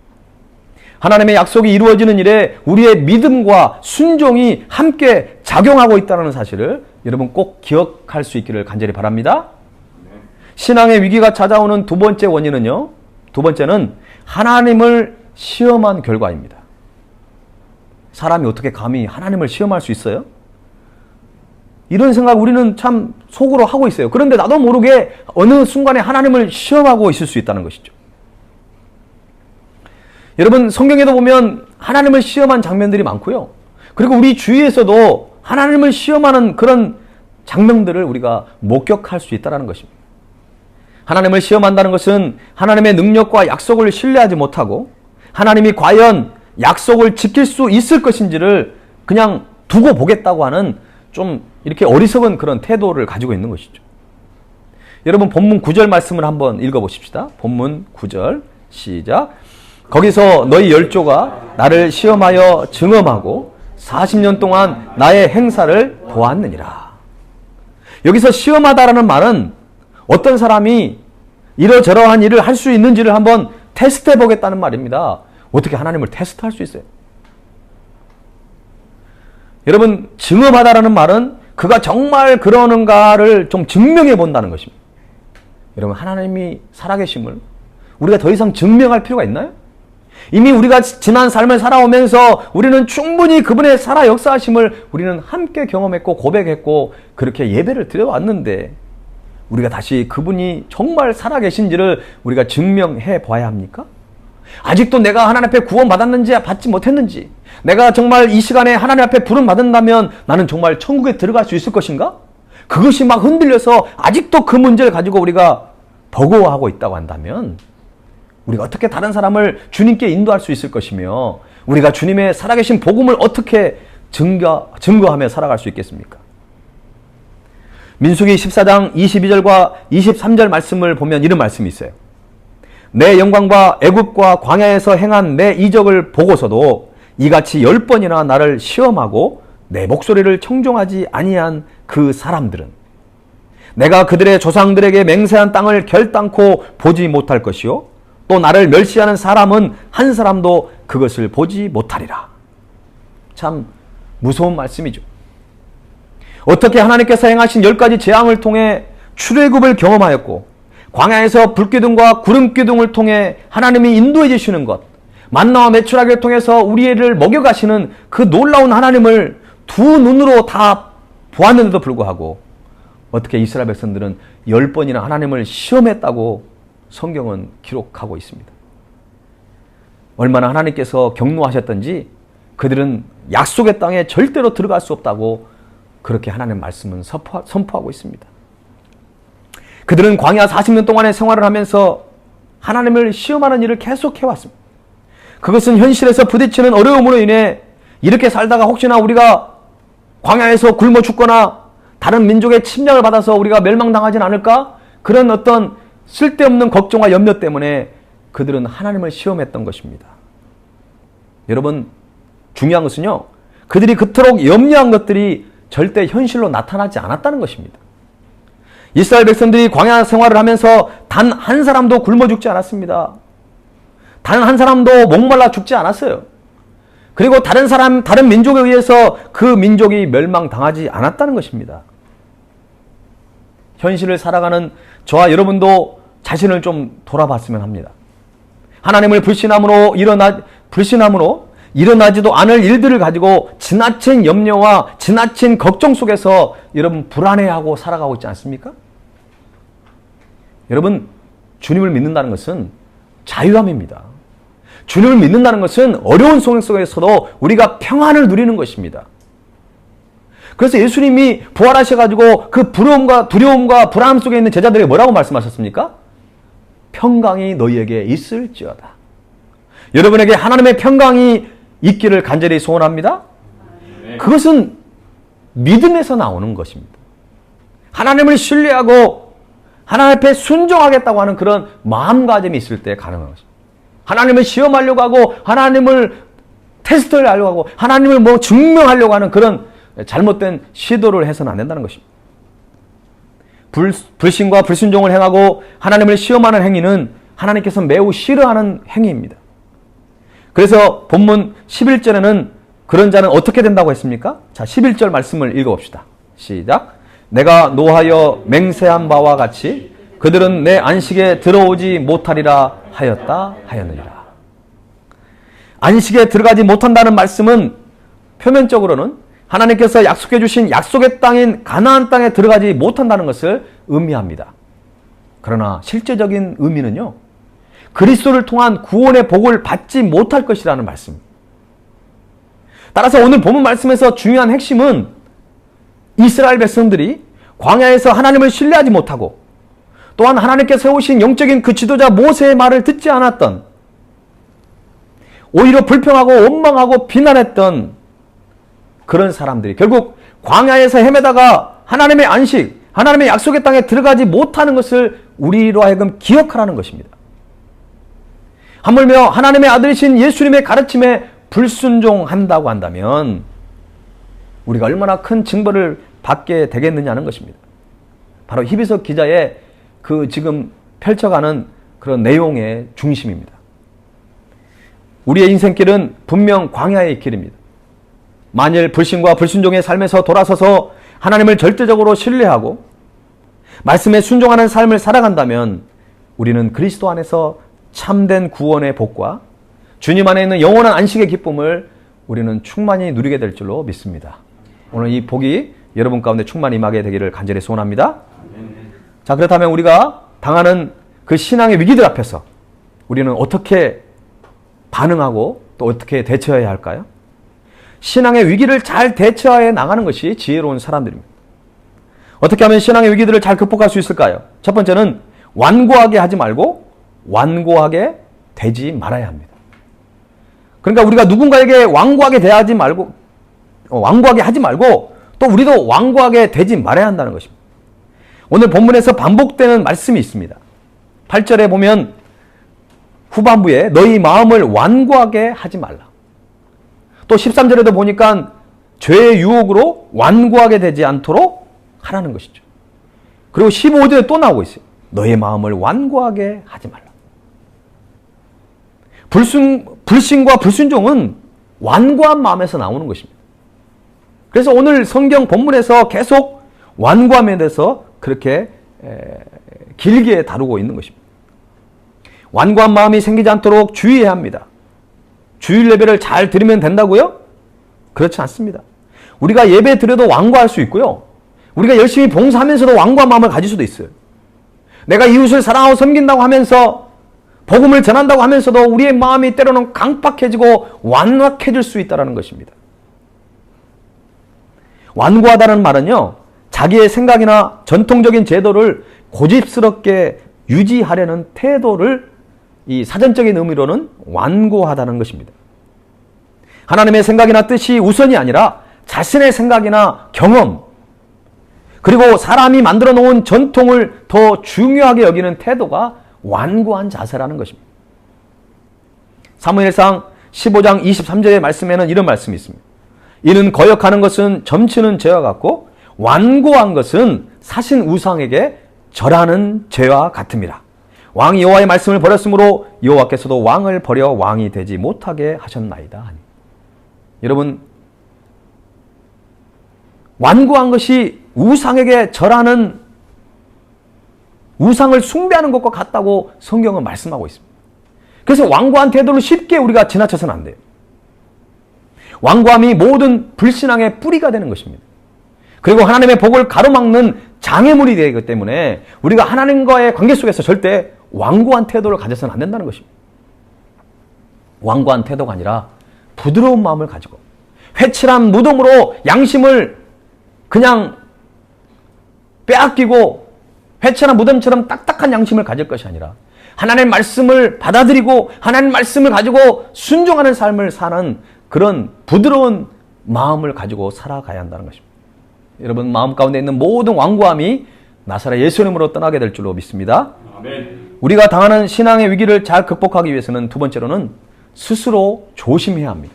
하나님의 약속이 이루어지는 일에 우리의 믿음과 순종이 함께 작용하고 있다는 사실을 여러분 꼭 기억할 수 있기를 간절히 바랍니다. 신앙의 위기가 찾아오는 두 번째 원인은요, 두 번째는 하나님을 시험한 결과입니다. 사람이 어떻게 감히 하나님을 시험할 수 있어요? 이런 생각 우리는 참 속으로 하고 있어요. 그런데 나도 모르게 어느 순간에 하나님을 시험하고 있을 수 있다는 것이죠. 여러분, 성경에도 보면 하나님을 시험한 장면들이 많고요. 그리고 우리 주위에서도 하나님을 시험하는 그런 장면들을 우리가 목격할 수 있다는 것입니다. 하나님을 시험한다는 것은 하나님의 능력과 약속을 신뢰하지 못하고 하나님이 과연 약속을 지킬 수 있을 것인지를 그냥 두고 보겠다고 하는 좀 이렇게 어리석은 그런 태도를 가지고 있는 것이죠. 여러분, 본문 9절 말씀을 한번 읽어보십시다. 본문 9절 시작. 거기서 너희 열조가 나를 시험하여 증험하고 40년 동안 나의 행사를 보았느니라. 여기서 시험하다라는 말은 어떤 사람이 이러저러한 일을 할 수 있는지를 한번 테스트해 보겠다는 말입니다. 어떻게 하나님을 테스트할 수 있어요? 여러분, 증험하다라는 말은 그가 정말 그러는가를 좀 증명해 본다는 것입니다. 여러분, 하나님이 살아계심을 우리가 더 이상 증명할 필요가 있나요? 이미 우리가 지난 삶을 살아오면서 우리는 충분히 그분의 살아 역사하심을 우리는 함께 경험했고 고백했고 그렇게 예배를 드려왔는데 우리가 다시 그분이 정말 살아계신지를 우리가 증명해 봐야 합니까? 아직도 내가 하나님 앞에 구원받았는지 받지 못했는지, 내가 정말 이 시간에 하나님 앞에 부름 받는다면 나는 정말 천국에 들어갈 수 있을 것인가? 그것이 막 흔들려서 아직도 그 문제를 가지고 우리가 버거워하고 있다고 한다면 우리가 어떻게 다른 사람을 주님께 인도할 수 있을 것이며 우리가 주님의 살아계신 복음을 어떻게 증거하며 살아갈 수 있겠습니까? 민수기 14장 22절과 23절 말씀을 보면 이런 말씀이 있어요. 내 영광과 애굽과 광야에서 행한 내 이적을 보고서도 이같이 10번이나 나를 시험하고 내 목소리를 청종하지 아니한 그 사람들은 내가 그들의 조상들에게 맹세한 땅을 결단코 보지 못할 것이요 또 나를 멸시하는 사람은 한 사람도 그것을 보지 못하리라. 참 무서운 말씀이죠. 어떻게 하나님께서 행하신 10가지 재앙을 통해 출애굽을 경험하였고 광야에서 불기둥과 구름기둥을 통해 하나님이 인도해 주시는 것, 만나와 메추라기를 통해서 우리를 먹여가시는 그 놀라운 하나님을 두 눈으로 다 보았는데도 불구하고 어떻게 이스라엘 백성들은 10번이나 하나님을 시험했다고 성경은 기록하고 있습니다. 얼마나 하나님께서 경노하셨던지 그들은 약속의 땅에 절대로 들어갈 수 없다고 그렇게 하나님 말씀은 선포하고 있습니다. 그들은 광야 40년 동안의 생활을 하면서 하나님을 시험하는 일을 계속해왔습니다. 그것은 현실에서 부딪히는 어려움으로 인해 이렇게 살다가 혹시나 우리가 광야에서 굶어 죽거나 다른 민족의 침략을 받아서 우리가 멸망당하진 않을까? 그런 어떤 쓸데없는 걱정과 염려 때문에 그들은 하나님을 시험했던 것입니다. 여러분, 중요한 것은요, 그들이 그토록 염려한 것들이 절대 현실로 나타나지 않았다는 것입니다. 이스라엘 백성들이 광야 생활을 하면서 단 한 사람도 굶어 죽지 않았습니다. 단 한 사람도 목말라 죽지 않았어요. 그리고 다른 민족에 의해서 그 민족이 멸망당하지 않았다는 것입니다. 현실을 살아가는 저와 여러분도 자신을 좀 돌아봤으면 합니다. 하나님을 불신함으로 일어나지도 않을 일들을 가지고 지나친 염려와 지나친 걱정 속에서 여러분 불안해하고 살아가고 있지 않습니까? 여러분, 주님을 믿는다는 것은 자유함입니다. 주님을 믿는다는 것은 어려운 상황 속에서도 우리가 평안을 누리는 것입니다. 그래서 예수님이 부활하셔가지고 그 두려움과 불안함 속에 있는 제자들에게 뭐라고 말씀하셨습니까? 평강이 너희에게 있을지어다. 여러분에게 하나님의 평강이 있기를 간절히 소원합니다. 그것은 믿음에서 나오는 것입니다. 하나님을 신뢰하고 하나님 앞에 순종하겠다고 하는 그런 마음가짐이 있을 때 가능한 것입니다. 하나님을 시험하려고 하고 하나님을 테스트를 하려고 하고 하나님을 증명하려고 하는 그런 잘못된 시도를 해서는 안 된다는 것입니다. 불신과 불순종을 행하고 하나님을 시험하는 행위는 하나님께서 매우 싫어하는 행위입니다. 그래서 본문 11절에는 그런 자는 어떻게 된다고 했습니까? 자, 11절 말씀을 읽어봅시다. 시작. 내가 노하여 맹세한 바와 같이 그들은 내 안식에 들어오지 못하리라 하였느니라. 안식에 들어가지 못한다는 말씀은 표면적으로는 하나님께서 약속해 주신 약속의 땅인 가나안 땅에 들어가지 못한다는 것을 의미합니다. 그러나 실제적인 의미는요, 그리스도를 통한 구원의 복을 받지 못할 것이라는 말씀입니다. 따라서 오늘 본문 말씀에서 중요한 핵심은 이스라엘 백성들이 광야에서 하나님을 신뢰하지 못하고 또한 하나님께 세우신 영적인 그 지도자 모세의 말을 듣지 않았던, 오히려 불평하고 원망하고 비난했던 그런 사람들이 결국 광야에서 헤매다가 하나님의 안식, 하나님의 약속의 땅에 들어가지 못하는 것을 우리로 하여금 기억하라는 것입니다. 하물며 하나님의 아들이신 예수님의 가르침에 불순종한다고 한다면 우리가 얼마나 큰 징벌을 받게 되겠느냐는 것입니다. 바로 히브리서 기자의 그 지금 펼쳐가는 그런 내용의 중심입니다. 우리의 인생길은 분명 광야의 길입니다. 만일 불신과 불순종의 삶에서 돌아서서 하나님을 절대적으로 신뢰하고 말씀에 순종하는 삶을 살아간다면 우리는 그리스도 안에서 참된 구원의 복과 주님 안에 있는 영원한 안식의 기쁨을 우리는 충만히 누리게 될 줄로 믿습니다. 오늘 이 복이 여러분 가운데 충만히 임하게 되기를 간절히 소원합니다. 자, 그렇다면 우리가 당하는 그 신앙의 위기들 앞에서 우리는 어떻게 반응하고 또 어떻게 대처해야 할까요? 신앙의 위기를 잘 대처해 나가는 것이 지혜로운 사람들입니다. 어떻게 하면 신앙의 위기들을 잘 극복할 수 있을까요? 첫 번째는 완고하게 하지 말고 완고하게 되지 말아야 합니다. 그러니까 우리가 누군가에게 완고하게 대하지 말고, 완고하게 하지 말고 또 우리도 완고하게 되지 말아야 한다는 것입니다. 오늘 본문에서 반복되는 말씀이 있습니다. 8절에 보면 후반부에 너희 마음을 완고하게 하지 말라. 또 13절에도 보니까 죄의 유혹으로 완고하게 되지 않도록 하라는 것이죠. 그리고 15절에 또 나오고 있어요. 너의 마음을 완고하게 하지 말라. 불신과 불순종은 완고한 마음에서 나오는 것입니다. 그래서 오늘 성경 본문에서 계속 완고함에 대해서 그렇게 길게 다루고 있는 것입니다. 완고한 마음이 생기지 않도록 주의해야 합니다. 주일 예배를 잘 드리면 된다고요? 그렇지 않습니다. 우리가 예배 드려도 완고할 수 있고요. 우리가 열심히 봉사하면서도 완고한 마음을 가질 수도 있어요. 내가 이웃을 사랑하고 섬긴다고 하면서 복음을 전한다고 하면서도 우리의 마음이 때로는 강팍해지고 완악해질 수 있다는 것입니다. 완고하다는 말은요, 자기의 생각이나 전통적인 제도를 고집스럽게 유지하려는 태도를 이 사전적인 의미로는 완고하다는 것입니다. 하나님의 생각이나 뜻이 우선이 아니라 자신의 생각이나 경험, 그리고 사람이 만들어 놓은 전통을 더 중요하게 여기는 태도가 완고한 자세라는 것입니다. 사무엘상 15장 23절의 말씀에는 이런 말씀이 있습니다. 이는 거역하는 것은 점치는 죄와 같고 완고한 것은 사신 우상에게 절하는 죄와 같음이라. 왕이 여호와의 말씀을 버렸으므로 여호와께서도 왕을 버려 왕이 되지 못하게 하셨나이다. 여러분, 완고한 것이 우상에게 절하는, 우상을 숭배하는 것과 같다고 성경은 말씀하고 있습니다. 그래서 완고한 태도를 쉽게 우리가 지나쳐서는 안 돼요. 완고함이 모든 불신앙의 뿌리가 되는 것입니다. 그리고 하나님의 복을 가로막는 장애물이 되기 때문에 우리가 하나님과의 관계 속에서 절대 완고한 태도를 가져서는 안 된다는 것입니다. 완고한 태도가 아니라 부드러운 마음을 가지고 회칠한 무덤으로 양심을 그냥 빼앗기고 회칠한 무덤처럼 딱딱한 양심을 가질 것이 아니라 하나님의 말씀을 받아들이고 하나님의 말씀을 가지고 순종하는 삶을 사는 그런 부드러운 마음을 가지고 살아가야 한다는 것입니다. 여러분, 마음 가운데 있는 모든 완고함이 나사렛 예수님으로 떠나게 될 줄로 믿습니다. 아멘. 우리가 당하는 신앙의 위기를 잘 극복하기 위해서는 두 번째로는 스스로 조심해야 합니다.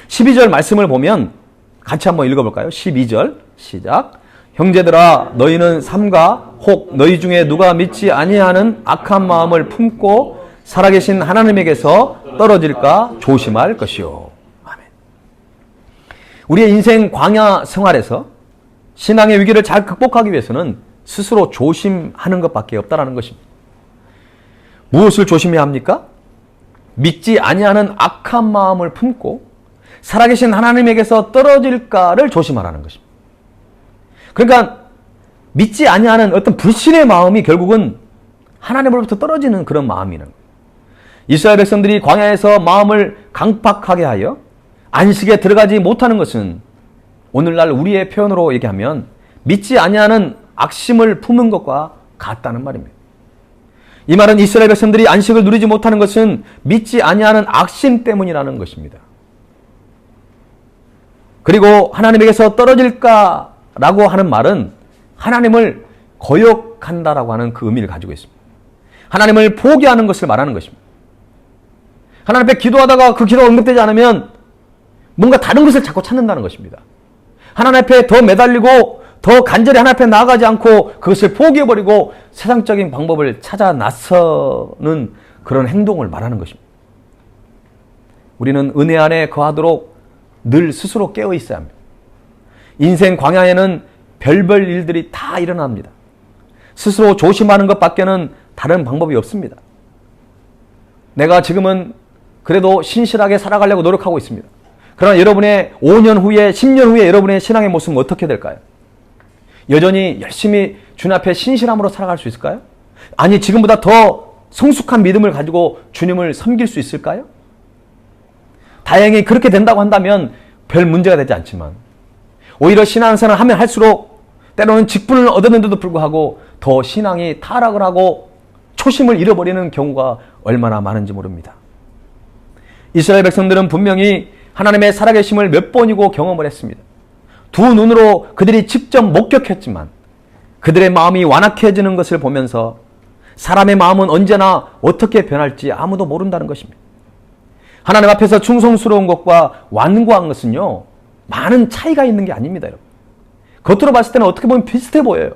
12절 말씀을 보면 같이 한번 읽어볼까요? 12절 시작. 형제들아, 너희는 삼가 혹 너희 중에 누가 믿지 아니하는 악한 마음을 품고 살아계신 하나님에게서 떨어질까 조심할 것이요. 아멘. 우리의 인생 광야 생활에서 신앙의 위기를 잘 극복하기 위해서는 스스로 조심하는 것밖에 없다는 것입니다. 무엇을 조심해야 합니까? 믿지 아니하는 악한 마음을 품고 살아계신 하나님에게서 떨어질까를 조심하라는 것입니다. 그러니까 믿지 아니하는 어떤 불신의 마음이 결국은 하나님으로부터 떨어지는 그런 마음이는 거예요. 이스라엘 백성들이 광야에서 마음을 강팍하게 하여 안식에 들어가지 못하는 것은 오늘날 우리의 표현으로 얘기하면 믿지 아니하는 악심을 품은 것과 같다는 말입니다. 이 말은 이스라엘 백성들이 안식을 누리지 못하는 것은 믿지 아니하는 악심 때문이라는 것입니다. 그리고 하나님에게서 떨어질까라고 하는 말은 하나님을 거역한다라고 하는 그 의미를 가지고 있습니다. 하나님을 포기하는 것을 말하는 것입니다. 하나님 앞에 기도하다가 그 기도가 응답되지 않으면 뭔가 다른 것을 자꾸 찾는다는 것입니다. 하나님 앞에 더 매달리고 더 간절히 하나님 앞에 나아가지 않고 그것을 포기해버리고 세상적인 방법을 찾아 나서는 그런 행동을 말하는 것입니다. 우리는 은혜 안에 거하도록 늘 스스로 깨어 있어야 합니다. 인생 광야에는 별별 일들이 다 일어납니다. 스스로 조심하는 것밖에는 다른 방법이 없습니다. 내가 지금은 그래도 신실하게 살아가려고 노력하고 있습니다. 그러나 여러분의 5년 후에 10년 후에 여러분의 신앙의 모습은 어떻게 될까요? 여전히 열심히 주님 앞에 신실함으로 살아갈 수 있을까요? 아니 지금보다 더 성숙한 믿음을 가지고 주님을 섬길 수 있을까요? 다행히 그렇게 된다고 한다면 별 문제가 되지 않지만 오히려 신앙생활을 하면 할수록 때로는 직분을 얻었는데도 불구하고 더 신앙이 타락을 하고 초심을 잃어버리는 경우가 얼마나 많은지 모릅니다. 이스라엘 백성들은 분명히 하나님의 살아계심을 몇 번이고 경험을 했습니다. 두 눈으로 그들이 직접 목격했지만 그들의 마음이 완악해지는 것을 보면서 사람의 마음은 언제나 어떻게 변할지 아무도 모른다는 것입니다. 하나님 앞에서 충성스러운 것과 완고한 것은요, 많은 차이가 있는 게 아닙니다, 여러분. 겉으로 봤을 때는 어떻게 보면 비슷해 보여요.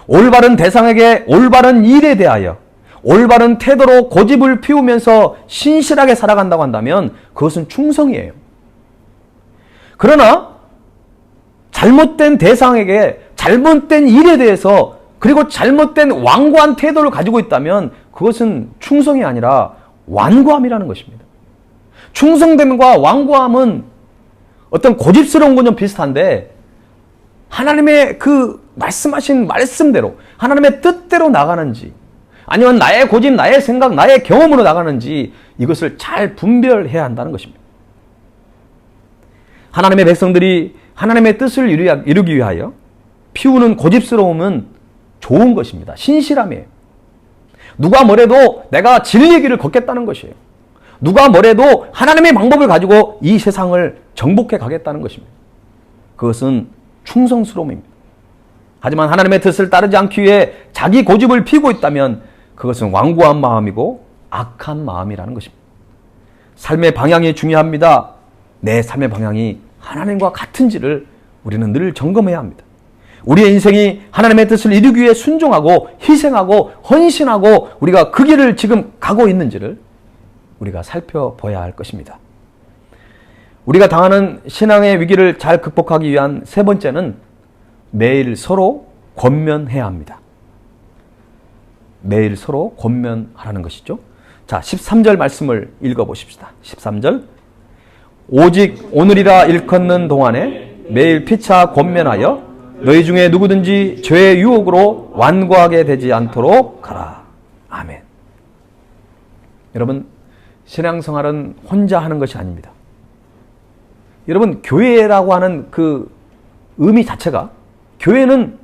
올바른 대상에게 올바른 일에 대하여 올바른 태도로 고집을 피우면서 신실하게 살아간다고 한다면 그것은 충성이에요. 그러나 잘못된 대상에게 잘못된 일에 대해서 그리고 잘못된 완고한 태도를 가지고 있다면 그것은 충성이 아니라 완고함이라는 것입니다. 충성됨과 완고함은 어떤 고집스러운 건 좀 비슷한데 하나님의 그 말씀하신 말씀대로 하나님의 뜻대로 나가는지 아니면 나의 고집, 나의 생각, 나의 경험으로 나가는지 이것을 잘 분별해야 한다는 것입니다. 하나님의 백성들이 하나님의 뜻을 이루기 위하여 피우는 고집스러움은 좋은 것입니다. 신실함이에요. 누가 뭐래도 내가 진리의 길을 걷겠다는 것이에요. 누가 뭐래도 하나님의 방법을 가지고 이 세상을 정복해 가겠다는 것입니다. 그것은 충성스러움입니다. 하지만 하나님의 뜻을 따르지 않기 위해 자기 고집을 피우고 있다면 그것은 완고한 마음이고 악한 마음이라는 것입니다. 삶의 방향이 중요합니다. 내 삶의 방향이 하나님과 같은지를 우리는 늘 점검해야 합니다. 우리의 인생이 하나님의 뜻을 이루기 위해 순종하고 희생하고 헌신하고 우리가 그 길을 지금 가고 있는지를 우리가 살펴봐야 할 것입니다. 우리가 당하는 신앙의 위기를 잘 극복하기 위한 세 번째는 매일 서로 권면해야 합니다. 매일 서로 권면하라는 것이죠. 자, 13절 말씀을 읽어보십시다. 13절 오직 오늘이라 일컫는 동안에 매일 피차 권면하여 너희 중에 누구든지 죄의 유혹으로 완고하게 되지 않도록 하라. 아멘. 여러분, 신앙생활은 혼자 하는 것이 아닙니다. 여러분, 교회라고 하는 그 의미 자체가 교회는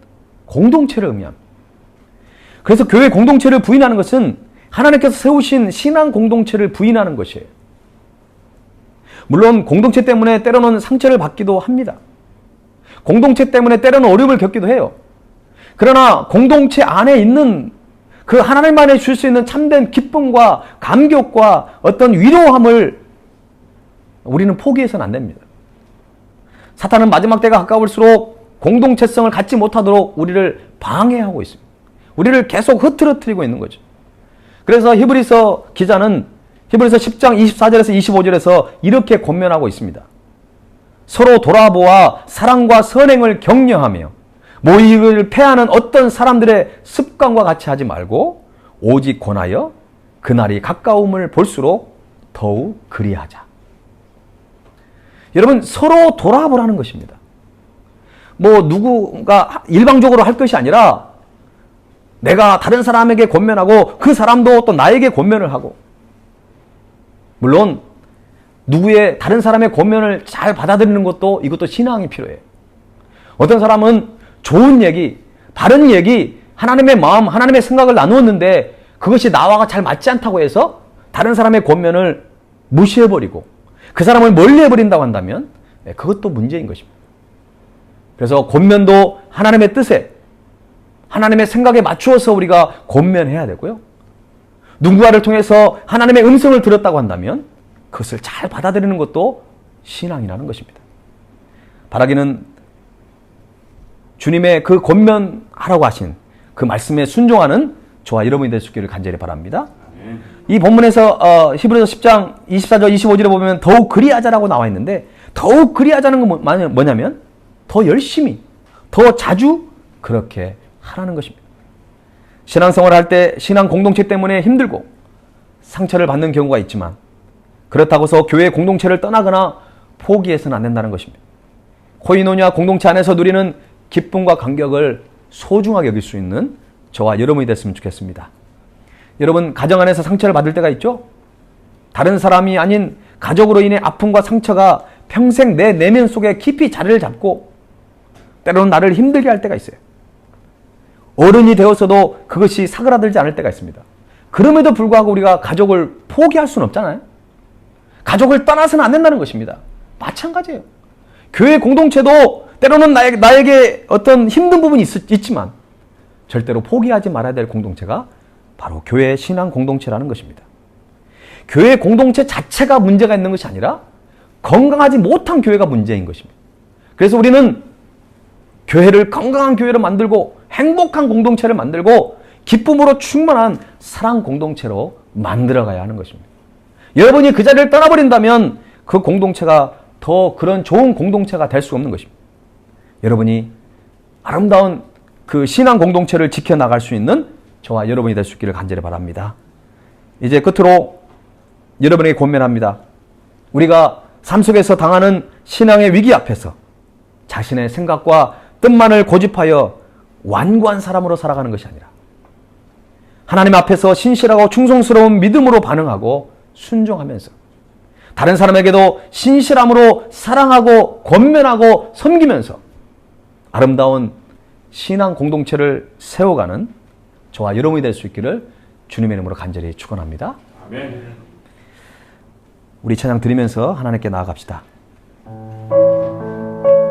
공동체를 의미합니다. 그래서 교회 공동체를 부인하는 것은 하나님께서 세우신 신앙 공동체를 부인하는 것이에요. 물론 공동체 때문에 때로는 상처를 받기도 합니다. 공동체 때문에 때로는 어려움을 겪기도 해요. 그러나 공동체 안에 있는 그 하나님만이 줄 수 있는 참된 기쁨과 감격과 어떤 위로함을 우리는 포기해서는 안 됩니다. 사탄은 마지막 때가 가까울수록 공동체성을 갖지 못하도록 우리를 방해하고 있습니다. 우리를 계속 흐트러뜨리고 있는 거죠. 그래서 히브리서 기자는 히브리서 10장 24절에서 25절에서 이렇게 권면하고 있습니다. 서로 돌아보아 사랑과 선행을 격려하며 모임을 패하는 어떤 사람들의 습관과 같이 하지 말고 오직 권하여 그날이 가까움을 볼수록 더욱 그리하자. 여러분 서로 돌아보라는 것입니다. 뭐 누구가 일방적으로 할 것이 아니라 내가 다른 사람에게 권면하고 그 사람도 또 나에게 권면을 하고, 물론 누구의 다른 사람의 권면을 잘 받아들이는 것도 이것도 신앙이 필요해요. 어떤 사람은 좋은 얘기, 바른 얘기, 하나님의 마음, 하나님의 생각을 나누었는데 그것이 나와 잘 맞지 않다고 해서 다른 사람의 권면을 무시해버리고 그 사람을 멀리해버린다고 한다면 그것도 문제인 것입니다. 그래서 권면도 하나님의 뜻에, 하나님의 생각에 맞추어서 우리가 권면해야 되고요. 누군가를 통해서 하나님의 음성을 들었다고 한다면 그것을 잘 받아들이는 것도 신앙이라는 것입니다. 바라기는 주님의 그 권면하라고 하신 그 말씀에 순종하는 저와 여러분이 될 수 있기를 간절히 바랍니다. 이 본문에서 히브리서 10장 24절 25절에 보면 더욱 그리하자라고 나와 있는데, 더욱 그리하자는 건 뭐냐면 더 열심히, 더 자주 그렇게 하라는 것입니다. 신앙생활을 할 때 신앙 공동체 때문에 힘들고 상처를 받는 경우가 있지만 그렇다고 해서 교회 공동체를 떠나거나 포기해서는 안 된다는 것입니다. 코이노니아 공동체 안에서 누리는 기쁨과 감격을 소중하게 여길 수 있는 저와 여러분이 됐으면 좋겠습니다. 여러분, 가정 안에서 상처를 받을 때가 있죠? 다른 사람이 아닌 가족으로 인해 아픔과 상처가 평생 내 내면 속에 깊이 자리를 잡고 때로는 나를 힘들게 할 때가 있어요. 어른이 되어서도 그것이 사그라들지 않을 때가 있습니다. 그럼에도 불구하고 우리가 가족을 포기할 수는 없잖아요. 가족을 떠나서는 안 된다는 것입니다. 마찬가지예요. 교회 공동체도 때로는 나에게 어떤 힘든 부분이 있지만 절대로 포기하지 말아야 될 공동체가 바로 교회 신앙 공동체라는 것입니다. 교회 공동체 자체가 문제가 있는 것이 아니라 건강하지 못한 교회가 문제인 것입니다. 그래서 우리는 교회를 건강한 교회로 만들고 행복한 공동체를 만들고 기쁨으로 충만한 사랑 공동체로 만들어가야 하는 것입니다. 여러분이 그 자리를 떠나버린다면 그 공동체가 더 그런 좋은 공동체가 될 수 없는 것입니다. 여러분이 아름다운 그 신앙 공동체를 지켜나갈 수 있는 저와 여러분이 될 수 있기를 간절히 바랍니다. 이제 끝으로 여러분에게 권면합니다. 우리가 삶 속에서 당하는 신앙의 위기 앞에서 자신의 생각과 뜻만을 고집하여 완고한 사람으로 살아가는 것이 아니라 하나님 앞에서 신실하고 충성스러운 믿음으로 반응하고 순종하면서 다른 사람에게도 신실함으로 사랑하고 권면하고 섬기면서 아름다운 신앙 공동체를 세워가는 저와 여러분이 될 수 있기를 주님의 이름으로 간절히 축원합니다. 아멘. 우리 찬양 드리면서 하나님께 나아갑시다.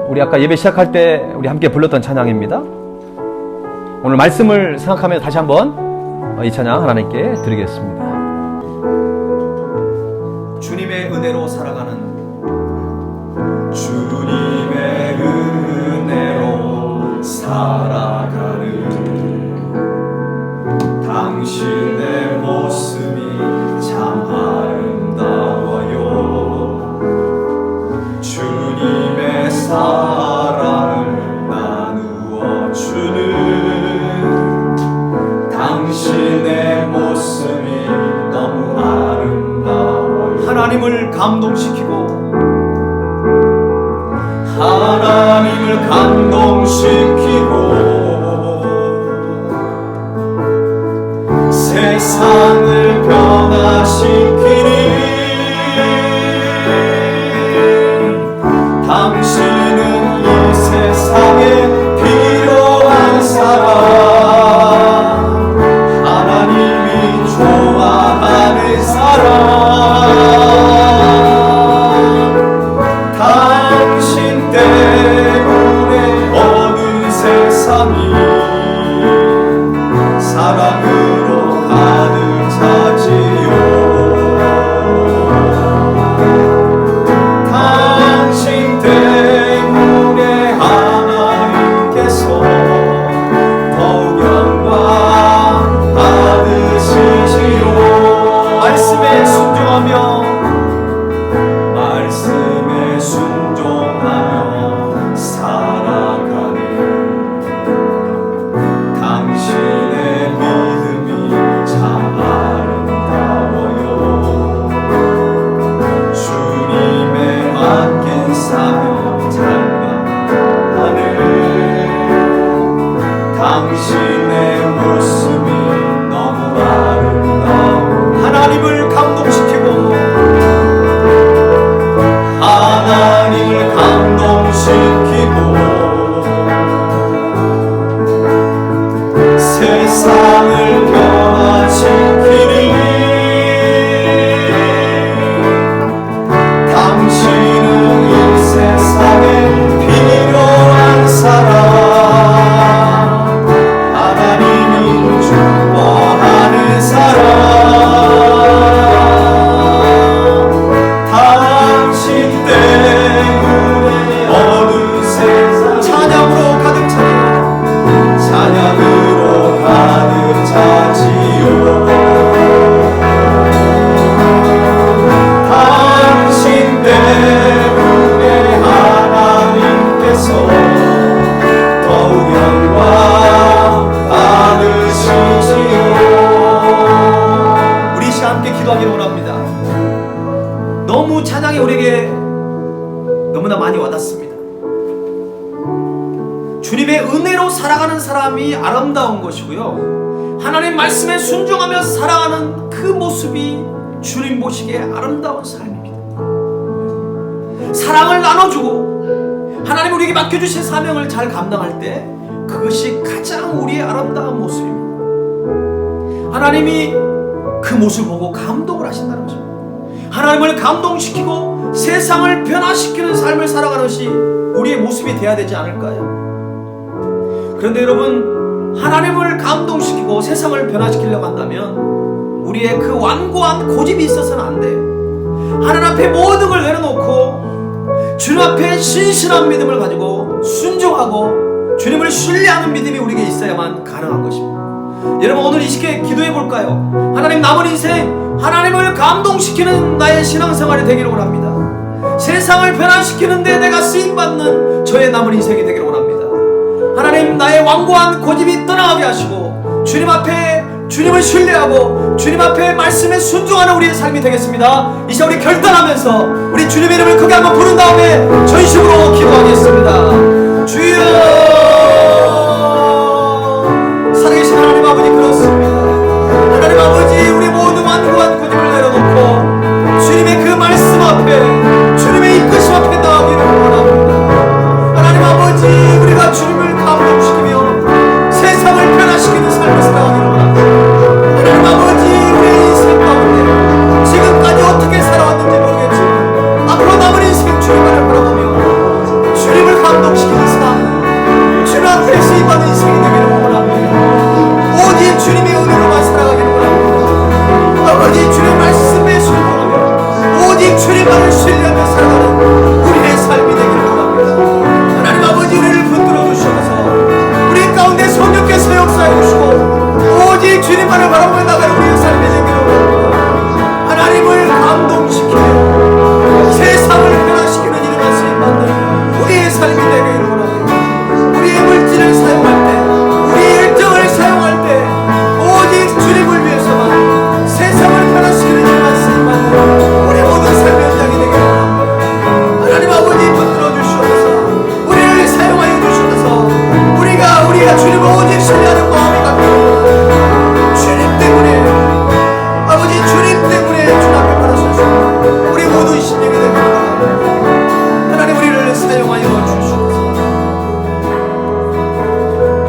우리 아까 예배 시작할 때 우리 함께 불렀던 찬양입니다. 오늘 말씀을 생각하며 다시 한번 이 찬양 하나님께 드리겠습니다. 주님의 은혜로 살아가는 주님의 은혜로 살아가는 당신의 모습이 참 아름다워요. 주님의 사랑을 나누어 주는 당신의 모습이 너무 아름다워요. 하나님을 감동시키고 하나님을 감동시키고 세상을 변화시키는 당신은 이 세상에 필요한 사람, 하나님이 좋아하는 사람, 당신 때문에 어두운 세상이 사랑으로 가득 차지요. 너무 찬양이 우리에게 너무나 많이 와닿습니다. 주님의 은혜로 살아가는 사람이 아름다운 것이고요, 하나님 말씀에 순종하며 살아가는 그 모습이 주님 보시기에 아름다운 삶입니다. 사랑을 나눠주고 하나님 우리에게 맡겨주신 사명을 잘 감당할 때 그것이 가장 우리의 아름다운 모습입니다. 하나님이 그 모습을 보고 감동을 하신다는 것입니다. 하나님을 감동시키고 세상을 변화시키는 삶을 살아가는 것이 우리의 모습이 되어야 되지 않을까요? 그런데 여러분, 하나님을 감동시키고 세상을 변화시키려고 한다면 우리의 그 완고한 고집이 있어서는 안 돼요. 하나님 앞에 모든 걸 내려놓고 주님 앞에 신실한 믿음을 가지고 순종하고 주님을 신뢰하는 믿음이 우리에게 있어야만 가능한 것입니다. 여러분, 오늘 이 시기에 기도해 볼까요? 하나님, 남은 인생 하나님을 감동시키는 나의 신앙생활이 되기를 원합니다. 세상을 변화시키는데 내가 쓰임받는 저의 남은 인생이 되기를 원합니다. 하나님, 나의 완고한 고집이 떠나가게 하시고 주님 앞에 주님을 신뢰하고 주님 앞에 말씀에 순종하는 우리의 삶이 되겠습니다. 이 시간 우리 결단하면서 우리 주님의 이름을 크게 한번 부른 다음에 전심으로 기도하겠습니다. 주여, 살아계신 하나님 아버지, 그렇습니다. 하나님 아버지, 우리 모두 완고한 고집을 내려놓고 주님의 그 말씀 앞에 주님의 이끄심 앞에 나아가기를 원합니다. 하나님 아버지, 우리가 주님을 감동시키며 세상을 변화시키는 삶을 살아가기를 원합니다. 하나님 아버지, 우리의 인생 가운데 지금까지 어떻게 살아왔는지 모르겠지만 앞으로 남은 인생 주님만을 바라보며 주님을 감동시키는 삶, 주님 앞에 쓰임받는 인생이 되기를 원합니다. 오직 주님의 은혜로만 살아가기를 원합니다. 아버지, 주님의 말씀에 순종하며 오직 주님만을 신뢰하며 살아가는 우리의 삶이 되기를 원합니다. 하나님 아버지, 우리를 붙들어 주셔서 우리 가운데 성령께서 역사해 주시고 오직 주님만을 바라보며 나가는 우리의 삶이 되기를 원합니다. 하나님을 감동시키며 세상을 변화시키는 일에만 쓰임받는 우리의 삶이 되기를 원합니다. 우리의 물질을 사용할 때, 우리의 열정을 사용할 때 오직 주님을 위해서만 세상을 변화시키는 일에만 쓰임받는 우리 모든 삶의 현장이 되기를 원합니다. 하나님 아버지, 붙들어 주시옵소서. 우리를 사용하여 주시옵소서. 우리가 주님을 오직 신뢰하는 마음이 갖고 주님 때문에, 아버지 주님 때문에 주님 앞에 받으셨습니다. 우리 모두 이 심령이 되기를 원합니다. 하나님, 우리를 사용하여 주시옵소서.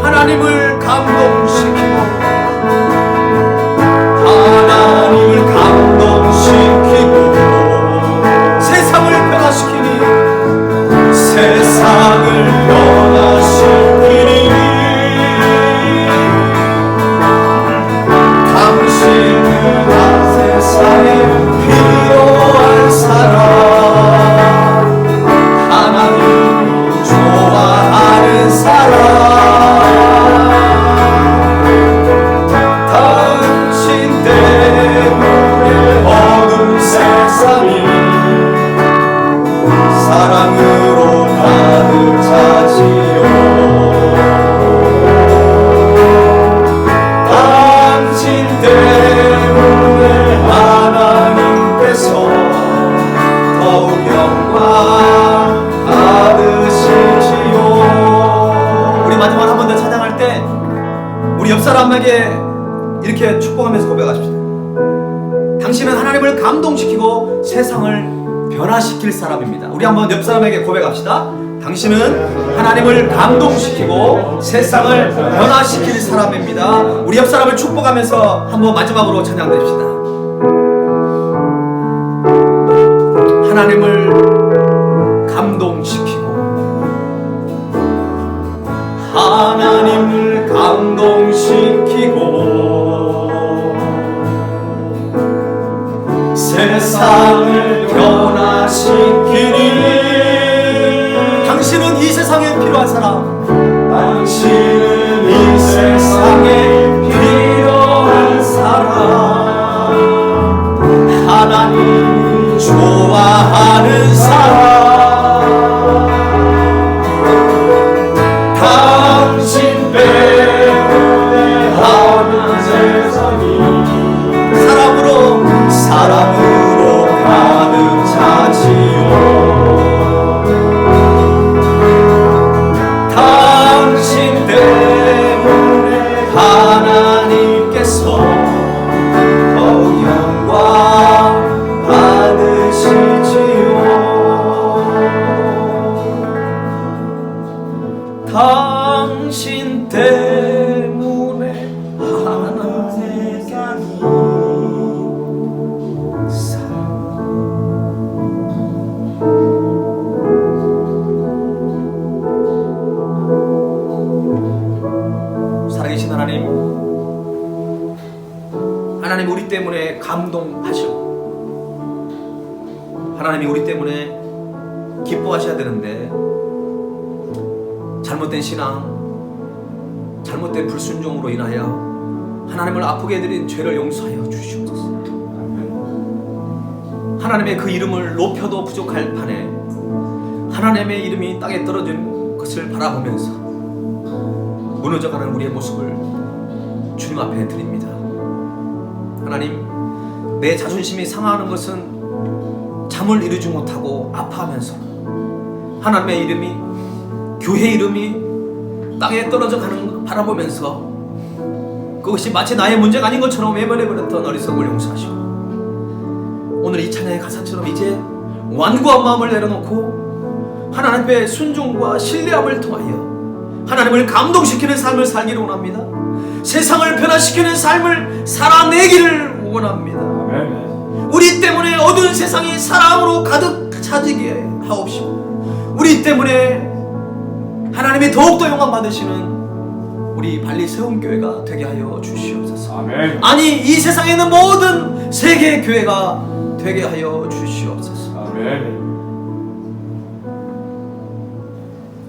하나님을 감동시키고 하나님을 감동시키고 세상을 변화시키니 세상을 변화시키니 당신은 한 세상에 필요한 사람, 하나님이 좋아하는 사람, 당신 때문에 어두운 세상이 사랑으로 가득 차지요. 당신 때문에 하나님께서 더욱 영광 받으시지요. 우리 마지막으로 한 번 더 찬양할 때 우리 옆 사람에게 이렇게 축복하면서 고백하십시다. 당신은 하나님을 감동시키고 세상을 변화시킬 사람입니다. 우리 한번 옆 사람에게 고백합시다. 당신은 하나님을 감동시키고 세상을 변화시킬 사람입니다. 우리 옆 사람을 축복하면서 한번 마지막으로 찬양드립시다. 하나님을 감동시키고 하나님을 감동시키고 세상을 변화시키니 당신은 이 세상에 필요한 사람, 당신은 이 세상에 필요한 사람, 하나님 좋아하는 사람, 당신 때문에 하는 세상이 사랑으로 가득 차지요. 당신 때문에 하나님께서 더욱 영광 받으시지요. 당신 때문에 하나님께서 살아계신 하나님, 하나님 우리 때문에 감동하시고 하나님이 우리 때문에 기뻐하셔야 되는데 잘못된 신앙, 잘못된 불순종으로 인하여 하나님을 아프게 해드린 죄를 용서하여 주시옵소서. 하나님의 그 이름을 높여도 부족할 판에 하나님의 이름이 땅에 떨어진 것을 바라보면서 무너져가는 우리의 모습을 주님 앞에 드립니다. 하나님, 내 자존심이 상하는 것은 잠을 이루지 못하고 아파하면서 하나님의 이름이, 교회 이름이 땅에 떨어져 가는 걸 바라보면서 그것이 마치 나의 문제가 아닌 것처럼 외면해버렸던 어리석음을 용서하시고 오늘 이 찬양의 가사처럼 이제 완고한 마음을 내려놓고 하나님 앞에 순종과 신뢰함을 통하여 하나님을 감동시키는 삶을 살기를 원합니다. 세상을 변화시키는 삶을 살아내기를 원합니다. 우리 때문에 어두운 세상이 사랑으로 가득 차지게 하옵시고 우리 때문에 하나님이 더욱더 영광 받으시는 우리 발리 세움교회가 되게 하여 주시옵소서. 아멘. 아니, 이 세상에 있는 모든 세계의 교회가 되게 하여 주시옵소서. 아멘.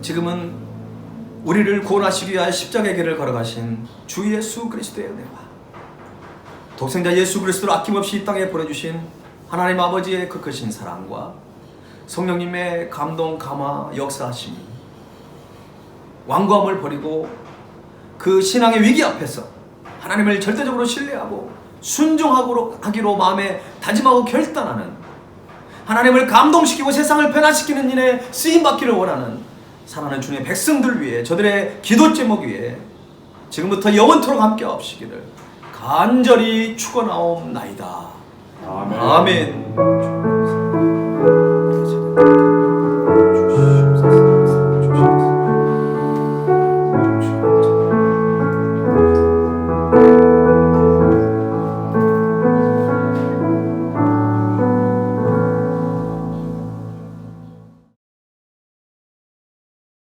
지금은 우리를 구원하시기 위하여 십자가의 길을 걸어가신 주 예수 그리스도의 은혜와 독생자 예수 그리스도를 아낌없이 이 땅에 보내주신 하나님 아버지의 그 크신 사랑과 성령님의 감동, 감화, 역사하심이 완고함을 버리고 그 신앙의 위기 앞에서 하나님을 절대적으로 신뢰하고 순종하기로 마음에 다짐하고 결단하는, 하나님을 감동시키고 세상을 변화시키는 일에 쓰임받기를 원하는 사랑하는 주님의 백성들 위해, 저들의 기도 제목 위에 지금부터 영원토록 함께 하옵시기를 간절히 축원하옵나이다. 아멘. 아멘.